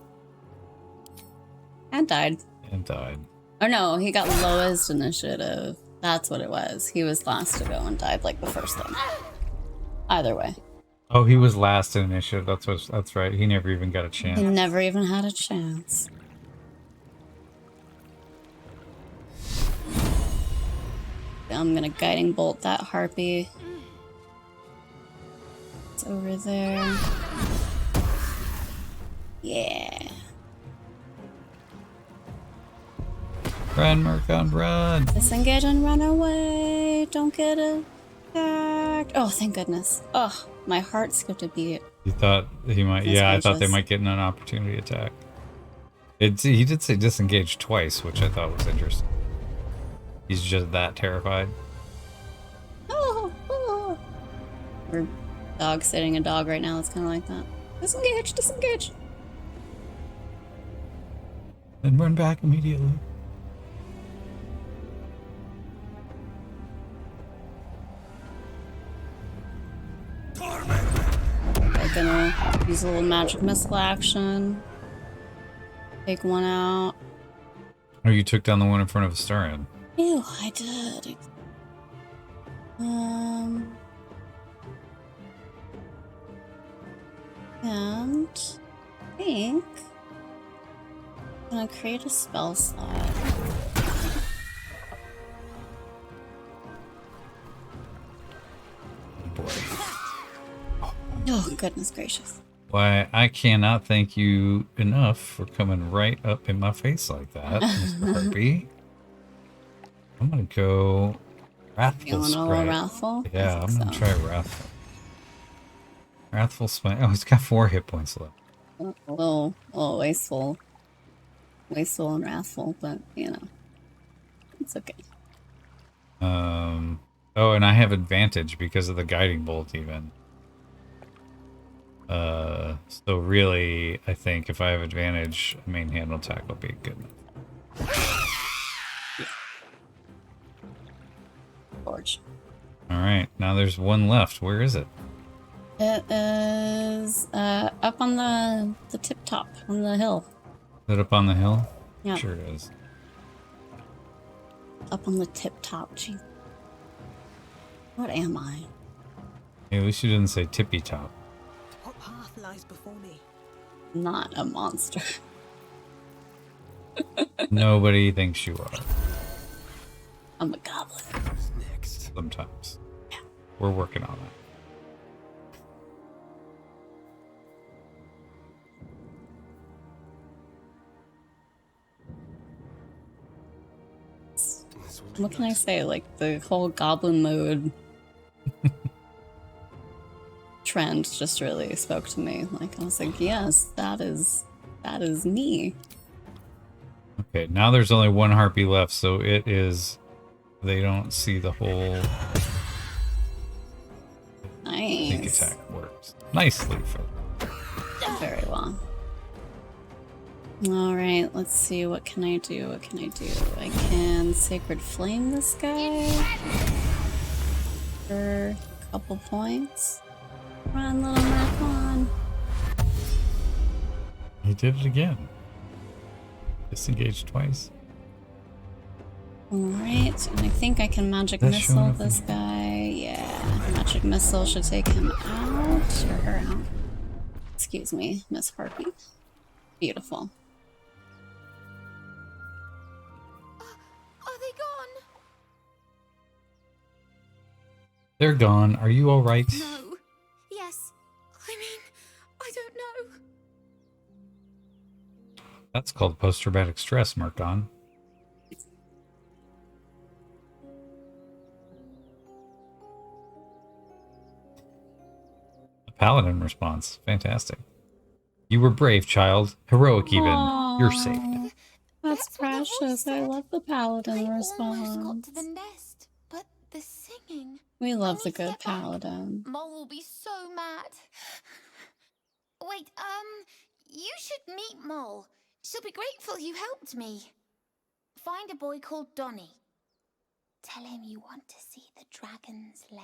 And died. And died. Oh no, he got lowest initiative. That's what it was. He was last to go and died like the first thing. Either way. Oh, he was last in initiative. That's right. He never even got a chance. He never even had a chance. I'm gonna guiding bolt that harpy. It's over there. Yeah. Run, Murkon, run! Disengage and run away. Don't get attacked. Oh, thank goodness. Oh, my heart skipped a beat. You thought he might... That's yeah, I thought they gracious. might get an opportunity attack. He did say disengage twice, which I thought was interesting. He's just that terrified. Oh, oh. We're dog sitting a dog right now. It's kind of like that. Disengage, disengage. Then run back immediately. I'm gonna use a little magic missile action. Take one out. Oh, you took down the one in front of Astarion. Ew, I did. And I think I'm gonna create a spell slot. Oh, goodness gracious. Why, I cannot thank you enough for coming right up in my face like that, Mr. Harpy. I'm gonna go Wrathful You wanna roll Sprite. Wrathful? Yeah, I I'm think gonna so. try Wrathful. Wrathful Smite. Oh, he's got 4 hit points left. A little wasteful. Wasteful and wrathful, but, you know. It's okay. Oh, and I have advantage because of the guiding bolt even. So really, I think if I have advantage, a main handle attack will be good enough. Forge. Alright, now there's one left. Where is it? It is up on the tip top on the hill. Is it up on the hill? Yeah. Sure it is. Up on the tip top. Gee. What am I? Hey, at least you didn't say tippy top. What path lies before me? Not a monster. Nobody thinks you are. I'm a goblin. Next. Sometimes. Yeah. We're working on it. What can I say? Like the whole goblin mode trend just really spoke to me. Like I was like, yes, that is me. Okay, now there's only one harpy left, so it is... They don't see the whole... Sneak Nice. attack works. Nicely, Phil. Very well. Alright, let's see. What can I do? What can I do? I can Sacred Flame this guy for a couple points. Run, little Mac, run. He did it again. Disengaged twice. Alright, and I think I can magic That's missile showing up this guy. Yeah, magic missile should take him out. Or her out. Excuse me, Miss Heartbeat. Beautiful. Are they gone? They're gone. Are you all right? No. Yes. I mean, I don't know. That's called post-traumatic stress, Markon. A paladin response. Fantastic. You were brave, child. Heroic even. You're saved. That's precious. I love the paladin Almost got response. to the nest, but the singing. We love the good paladin. Mole will be so mad. Wait, you should meet Mole. She'll be grateful you helped me. Find a boy called Donny. Tell him you want to see the dragon's lair.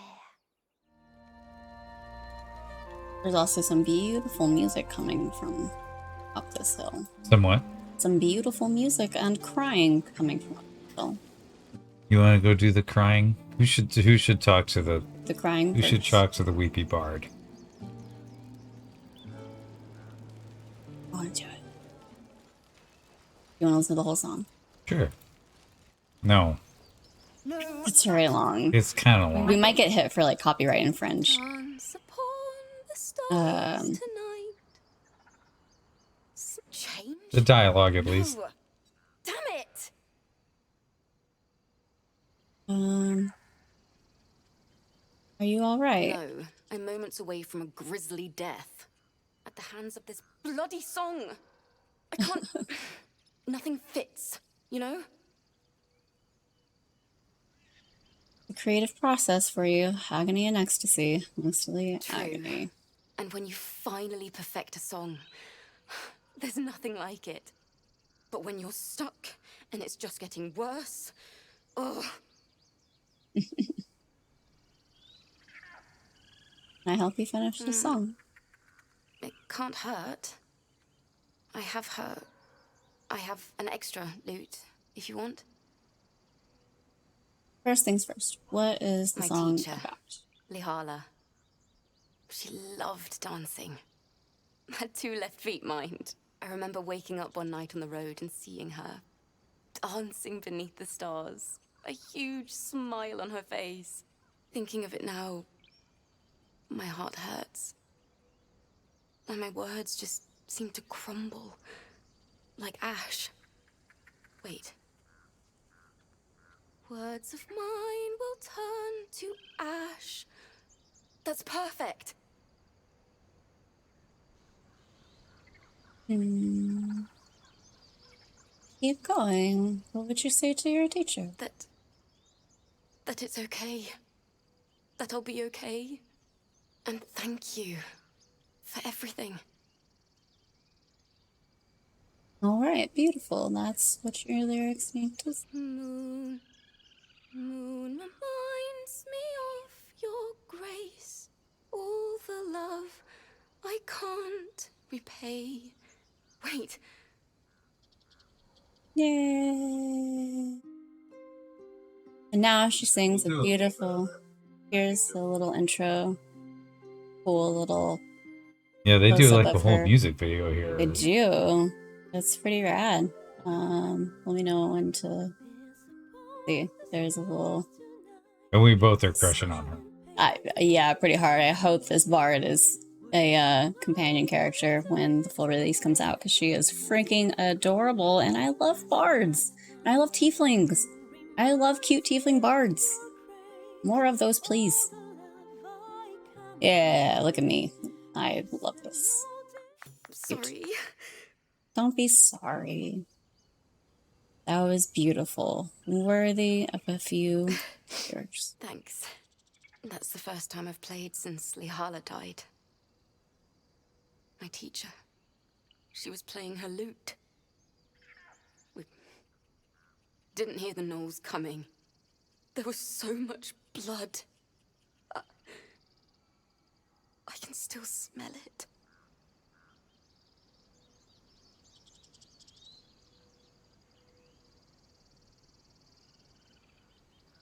There's also some beautiful music coming from up this hill. Somewhat. Some beautiful music and crying coming from up this hill. You want to go do the crying? Who should talk to the crying? Who should talk to the weepy bard? I want to do it. You want to listen to the whole song? Sure. No. It's very long. It's kind of long. We might get hit for like copyright infringe. The dialogue, at least. Damn it! Are you all right? No, I'm moments away from a grisly death at the hands of this bloody song. I can't. Nothing fits, you know? The creative process for you. Agony and ecstasy. Mostly True. agony. And when you finally perfect a song, there's nothing like it. But when you're stuck and it's just getting worse, oh. Can I help you finish the song? It can't hurt. I have an extra lute, if you want. First things first. What is the My song teacher, about? Lihala. She loved dancing. Had 2 left feet, mind. I remember waking up one night on the road and seeing her dancing beneath the stars, a huge smile on her face. Thinking of it now, my heart hurts. And my words just seem to crumble, like ash. Wait. Words of mine will turn to ash. That's perfect. Keep going. What would you say to your teacher? That it's okay. That I'll be okay. And thank you for everything. All right, beautiful. That's what your lyrics need to say. Moon, moon reminds me of your grace. All the love I can't repay. Wait. Yay. And now she sings a beautiful, here's a little intro, cool little Yeah, they do close-up like the of whole her. music video here. They do. It's pretty rad. Let me know when to see. There's a little... And we both are crushing on her. Yeah, pretty hard. I hope this bard is a companion character when the full release comes out, because she is freaking adorable, and I love bards. And I love tieflings. I love cute tiefling bards. More of those, please. Yeah, look at me. I love this. Sorry. Don't be sorry. That was beautiful. Worthy of a few years. Thanks. That's the first time I've played since Lihala died. My teacher. She was playing her lute. We didn't hear the gnolls coming. There was so much blood. I can still smell it.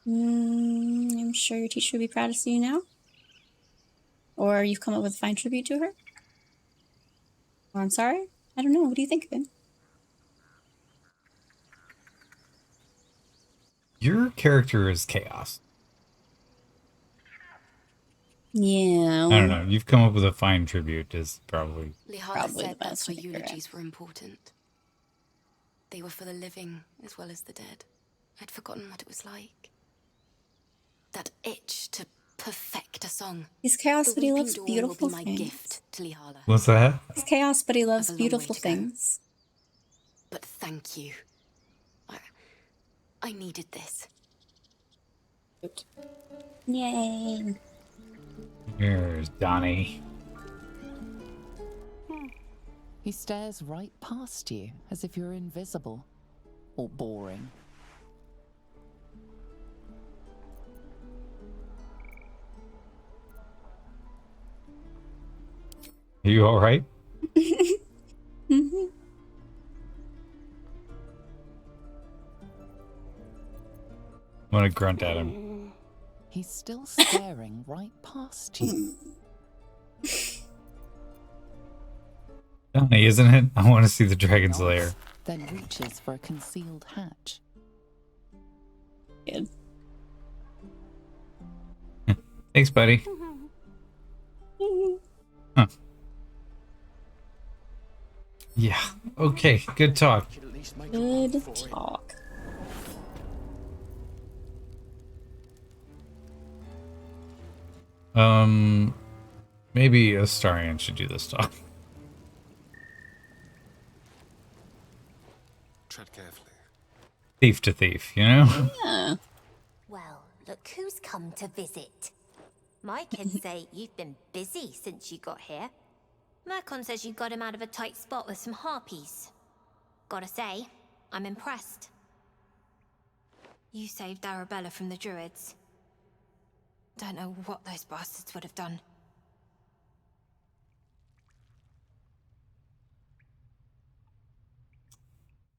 I'm sure your teacher will be proud to see you now. Or you've come up with a fine tribute to her. Or I'm sorry. I don't know. What do you think of him? Your character is chaos. Yeah. I don't know. You've come up with a fine tribute is probably Lihala said that's why eulogies were important. They were for the living as well as the dead. I'd forgotten what it was like. That itch to perfect a song. He's chaos, but he loves Dawn beautiful will be my things. gift to Lihala. What's that? He's chaos, but he loves I've a long beautiful way to go. things. But thank you. I needed this. Yay. Here's Donnie. He stares right past you as if you're invisible or boring. Are you all right? Mm-hmm. I'm gonna grunt at him. He's still staring right past you. Donnie, isn't it? I want to see the dragon's lair. Then reaches for a concealed hatch. Good. Thanks, buddy. Huh. Yeah. Okay. Good talk. Good talk. Maybe Astarion should do this talk. Tread carefully. Thief to thief, you know? Yeah. Well, look who's come to visit. My kids say you've been busy since you got here. Mercon says you got him out of a tight spot with some harpies. Gotta say, I'm impressed. You saved Arabella from the Druids. Don't know what those bastards would have done.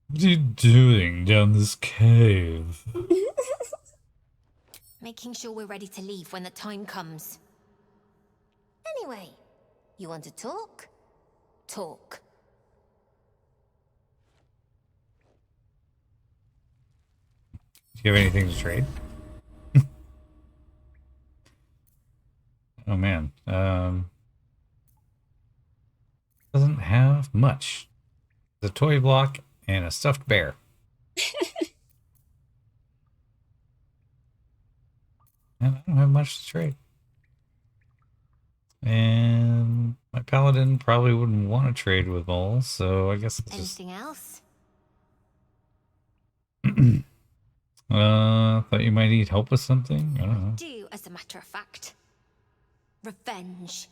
What are you doing down this cave? Making sure we're ready to leave when the time comes. Anyway, you want to talk? Talk. Do you have anything to trade? Oh man. Doesn't have much. The toy block and a stuffed bear. And I don't have much to trade. And my paladin probably wouldn't want to trade with Mole, so I guess it's just... Anything else? Thought you might need help with something? I don't know. Do, as a matter of fact. Revenge.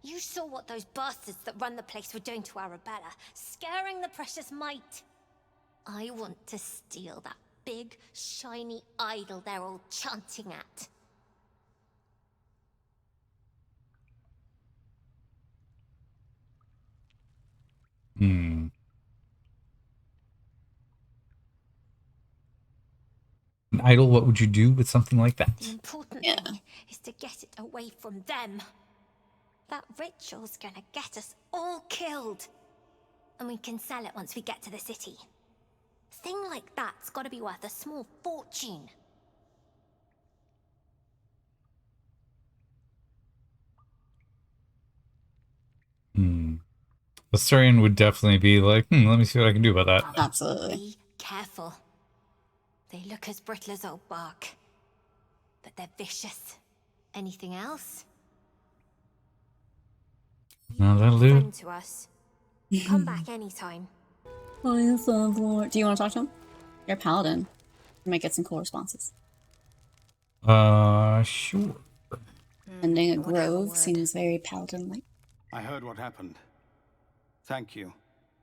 You saw what those bastards that run the place were doing to Arabella, scaring the precious mite. I want to steal that big, shiny idol they're all chanting at. Hmm. An idol, what would you do with something like that? The important thing is to get it away from them. That ritual's gonna get us all killed. And we can sell it once we get to the city. Thing like that's gotta be worth a small fortune. Hmm. Astarion would definitely be like, let me see what I can do about that. Absolutely. Be careful. They look as brittle as old bark. But they're vicious. Anything else? No, that'll do. Friend to us. Come back anytime. Oh, yes, Lord. Do you want to talk to him? You're a paladin. You might get some cool responses. Sure. Ending a grove seems very paladin-like. I heard what happened. Thank you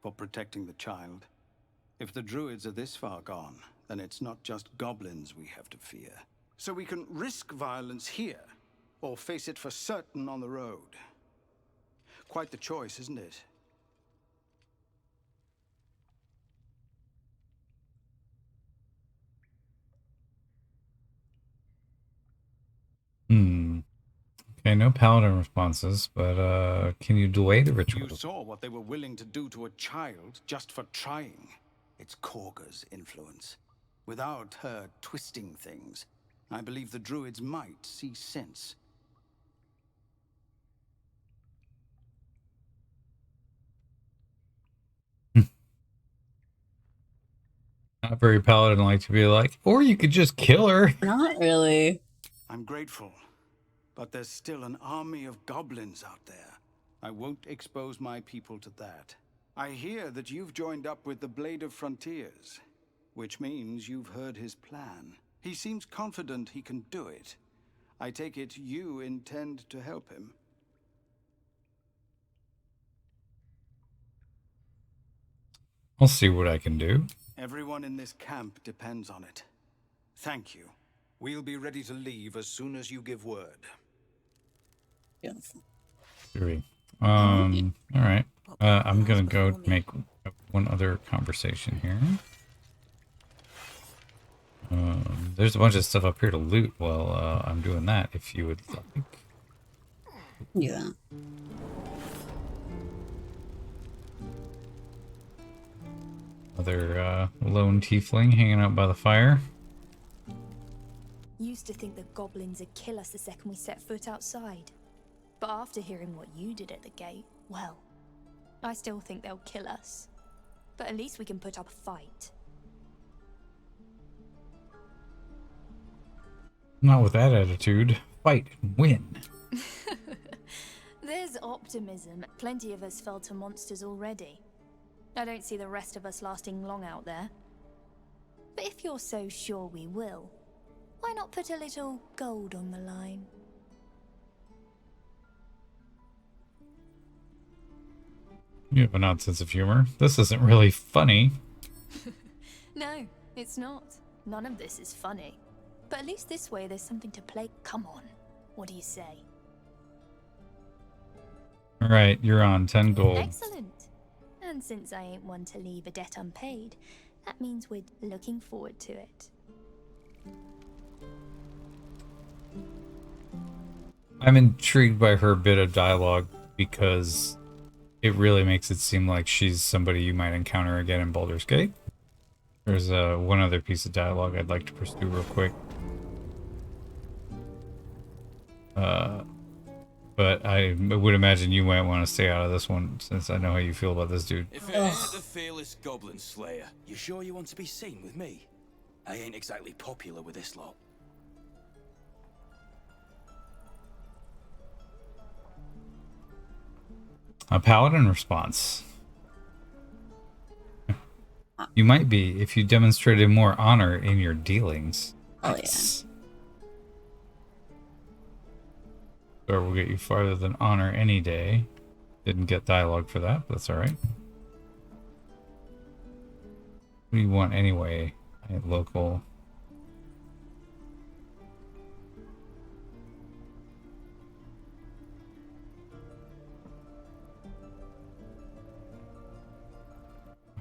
for protecting the child. If the Druids are this far gone, then it's not just goblins we have to fear. So we can risk violence here, or face it for certain on the road. Quite the choice, isn't it? Okay, no paladin responses, but can you delay the ritual? You saw what they were willing to do to a child just for trying. It's Korga's influence. Without her twisting things, I believe the Druids might see sense. Not very paladin-like to be like, or you could just kill her. Not really. I'm grateful, but there's still an army of goblins out there. I won't expose my people to that. I hear that you've joined up with the Blade of Frontiers, which means you've heard his plan. He seems confident he can do it. I take it you intend to help him. I'll see what I can do. Everyone in this camp depends on it. Thank you. We'll be ready to leave as soon as you give word. Beautiful. All right. I'm gonna go make one other conversation here. There's a bunch of stuff up here to loot while I'm doing that, if you would like. Yeah. Another lone tiefling hanging out by the fire. Used to think the goblins would kill us the second we set foot outside. But after hearing what you did at the gate, well, I still think they'll kill us. But at least we can put up a fight. Not with that attitude. Fight and win. There's optimism. Plenty of us fell to monsters already. I don't see the rest of us lasting long out there. But if you're so sure we will, why not put a little gold on the line? You have an odd sense of humor. This isn't really funny. No, it's not. None of this is funny. But at least this way there's something to play. Come on. What do you say? Alright, you're on 10 gold. Excellent. And since I ain't one to leave a debt unpaid, that means we're looking forward to it. I'm intrigued by her bit of dialogue because it really makes it seem like she's somebody you might encounter again in Baldur's Gate. There's one other piece of dialogue I'd like to pursue real quick. But I would imagine you might want to stay out of this one since I know how you feel about this dude. If it ain't the fearless goblin slayer, you sure you want to be seen with me? I ain't exactly popular with this lot. A paladin response. You might be if you demonstrated more honor in your dealings. Oh yeah. Or will get you farther than honor any day. Didn't get dialogue for that, but that's alright. What do you want anyway? Local.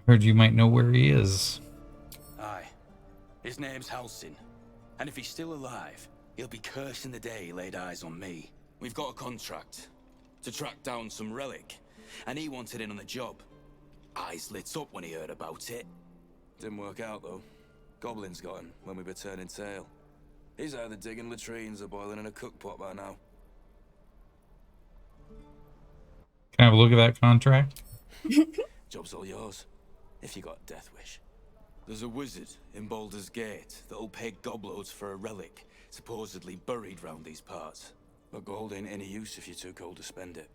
Heard you might know where he is. Aye. His name's Halsin. And if he's still alive, he'll be cursing the day he laid eyes on me. We've got a contract to track down some relic, and he wanted in on the job. Eyes lit up when he heard about it. Didn't work out, though. Goblins got him when we were turning tail. He's either digging latrines or boiling in a cookpot by now. Can I have a look at that contract? Job's all yours, if you got a death wish. There's a wizard in Baldur's Gate that'll pay gobloads for a relic, supposedly buried round these parts. But gold ain't any use if you're too cold to spend it.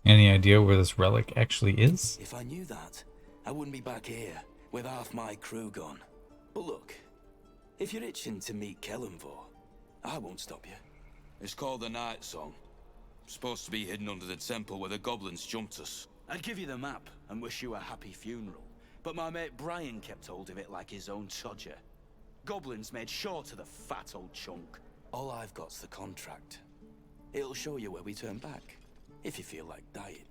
Any idea where this relic actually is? If I knew that, I wouldn't be back here with half my crew gone. But look, if you're itching to meet Kellenvor, I won't stop you. It's called the Night Song. Supposed to be hidden under the temple where the goblins jumped us. I'd give you the map and wish you a happy funeral, but my mate Brian kept hold of it like his own todger. Goblins made sure to the fat old chunk. All I've got's the contract. It'll show you where we turn back, if you feel like dying.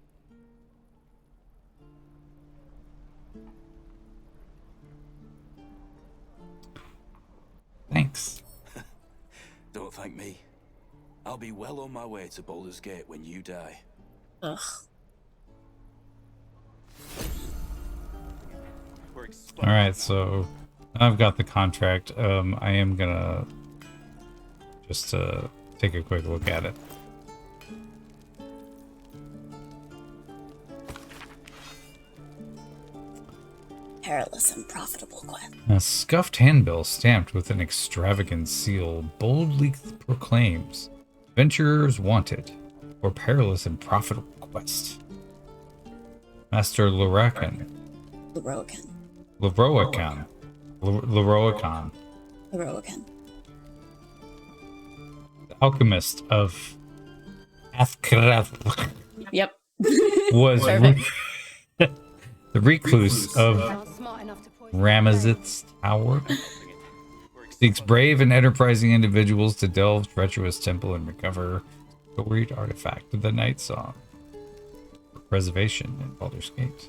Thanks. Don't thank me. I'll be well on my way to Baldur's Gate when you die. Ugh. All right, so I've got the contract. I am gonna just take a quick look at it. Perilous and profitable quest. A scuffed handbill stamped with an extravagant seal boldly proclaims, "Adventurers wanted for perilous and profitable quest." Master Lurakan. Loroakan. Loroakan. Loroakan. Loroakan. The alchemist of Athkarath. Yep. Was Perfect. the recluse of Ramazith's Tower. Seeks brave and enterprising individuals to delve treacherous temple and recover the storied artifact of the Night Song for preservation in Baldur's Gate.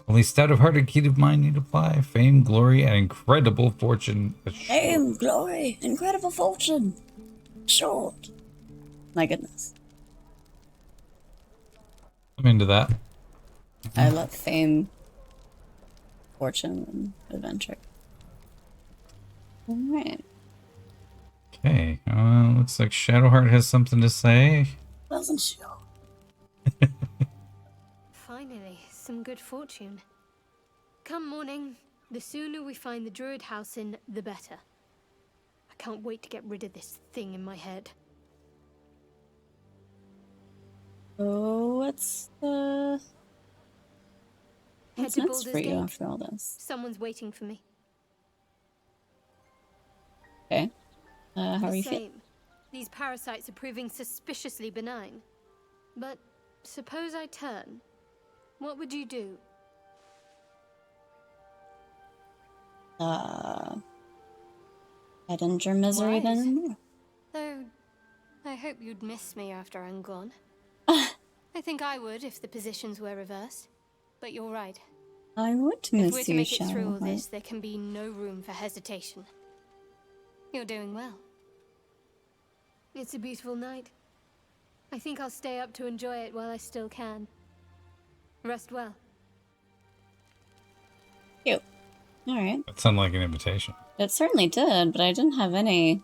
Only stout of heart and keen of mind need apply. Fame, glory, and incredible fortune. Fame, glory, incredible fortune. Short. My goodness. I'm into that. I love fame, fortune, and adventure. Alright. Okay, looks like Shadowheart has something to say. Doesn't show. Finally, some good fortune. Come morning, the sooner we find the Druid house in, the better. I can't wait to get rid of this thing in my head. Oh, what's the... Head What's to next Baldur's for you Gate. after all this? Someone's waiting for me. Okay. How The are you feeling? same. These parasites are proving suspiciously benign. But suppose I turn. What would you do? I'd endure misery then and more. Though, I hope you'd miss me after I'm gone. I think I would if the positions were reversed. But you're right. I would If we're miss to you, make it through all Shadowheart. this, there can be no room for hesitation. You're doing well. It's a beautiful night. I think I'll stay up to enjoy it while I still can. Rest well. Cute. Alright. That sounded like an invitation. It certainly did, but I didn't have any...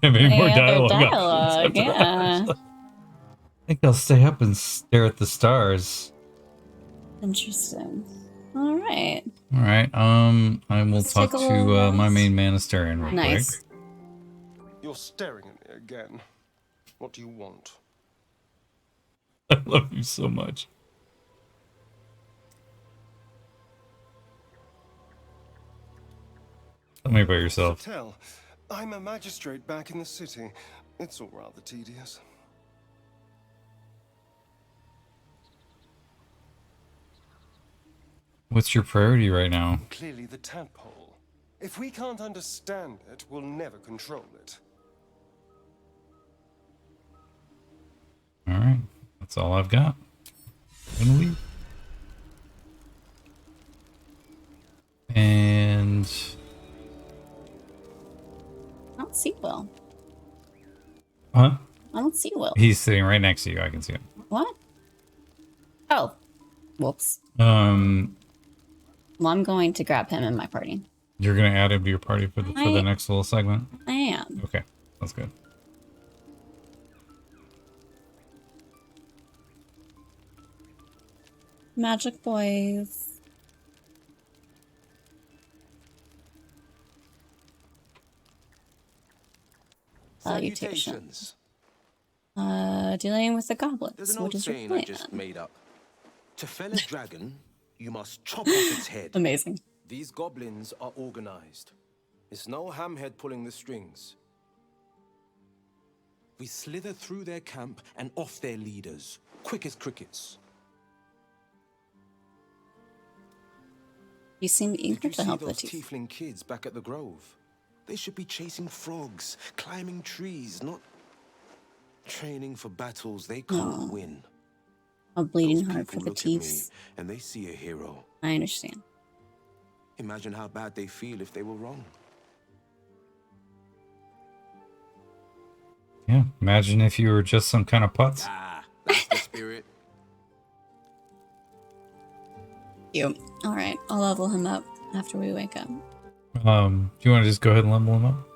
Any more other dialogue. yeah. I think I'll stay up and stare at the stars. Interesting. Alright. All right. I will Let's talk take a little to my rest. main Manasterian real Nice. quick. You're staring at me again. What do you want? I love you so much. Tell me about yourself. Tell, I'm a magistrate back in the city. It's all rather tedious. What's your priority right now? Clearly the tadpole. If we can't understand it, we'll never control it. All right. That's all I've got. I'm gonna leave. And I don't see Will. huh? I don't see Will. He's sitting right next to you. I can see him. What? Oh. Whoops. Um, Well, I'm going to grab him in my party. you're gonna add him to your party for I- the next little segment. I am. Okay, that's good. Magic boys. Salutations. Dealing with the goblins. There's an What old is your saying I plan? just made up. To fell a dragon, you must chop off its head. Amazing. These goblins are organized. It's no hamhead pulling the strings. We slither through their camp and off their leaders, quick as crickets. You seem eager Did you to see help the those team. tiefling kids back at the grove? They should be chasing frogs, climbing trees, not training for battles they can't win. A bleeding Those heart for people the look at me Chiefs. and they see a hero. I understand. Imagine how bad they feel if they were wrong. Yeah, imagine if you were just some kind of putz. Ah, that's the spirit. Cute. Alright, I'll level him up after we wake up. Do you want to just go ahead and level him up?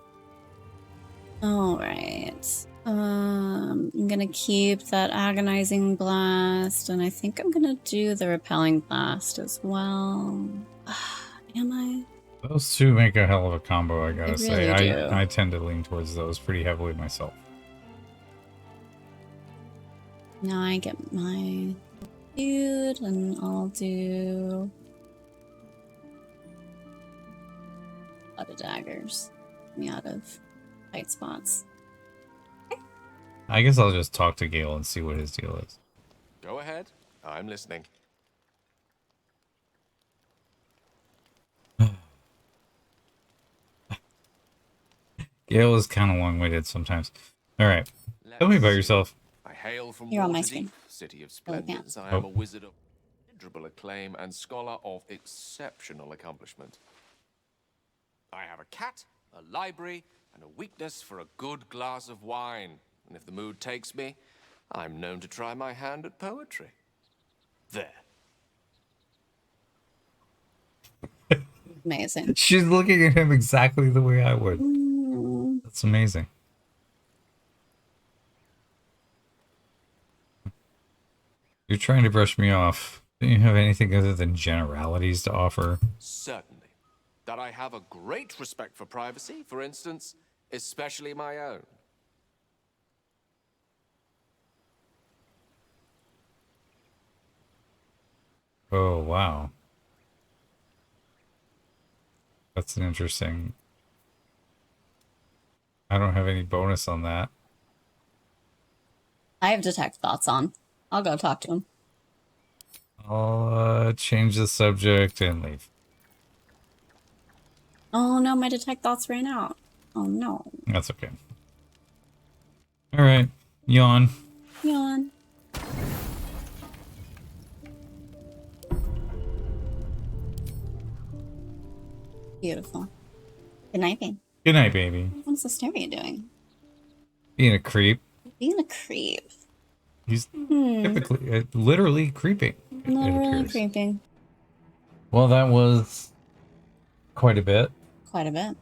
Alright. I'm gonna keep that agonizing blast, and I think I'm gonna do the repelling blast as well. Am I? Those two make a hell of a combo, I gotta say. really do. I tend to lean towards those pretty heavily myself. Now I get my dude, and I'll do a lot of daggers. Get me out of tight spots. I guess I'll just talk to Gale and see what his deal is. Go ahead. I'm listening. Gale is kind of long-winded sometimes. Alright, tell me about yourself. I hail from You're on my Waterdeep, screen. City of Oh, yeah. Splendors. I am a wizard of considerable acclaim and scholar of exceptional accomplishment. I have a cat, a library, and a weakness for a good glass of wine. And if the mood takes me, I'm known to try my hand at poetry. There. Amazing. She's looking at him exactly the way I would. That's amazing. You're trying to brush me off. Don't you have anything other than generalities to offer? Certainly. That I have a great respect for privacy, for instance, especially my own. Oh, wow. That's an interesting... I don't have any bonus on that. I have detect thoughts on. I'll go talk to him. I'll change the subject and leave. Oh no, my detect thoughts ran out. Oh no. That's okay. Alright, yawn. Yawn. Beautiful. Good night, babe. Good night, baby. What's Asteria doing? Being a creep. Being a creep. He's typically, literally creeping. Not it really appears. creeping. Well, that was quite a bit. Quite a bit.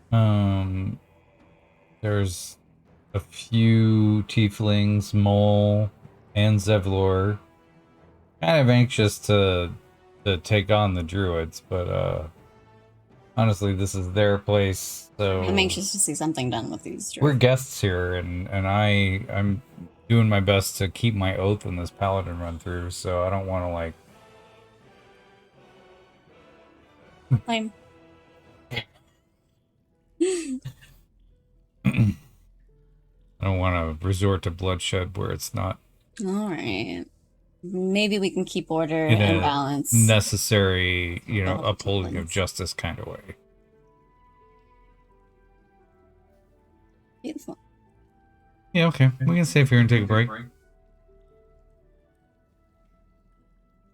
There's a few tieflings, Mole, and Zevlor. Kind of anxious to take on the druids, but honestly, this is their place, so I'm anxious to see something done with these druids. we're guests here, and I'm doing my best to keep my oath in this paladin run through, so I don't want to like Lame. I don't want to resort to bloodshed where it's not Alright. Maybe we can keep order in and a balance. necessary, Oh, upholding of justice kind of way. Beautiful. Yeah, okay. We can save here and take a break.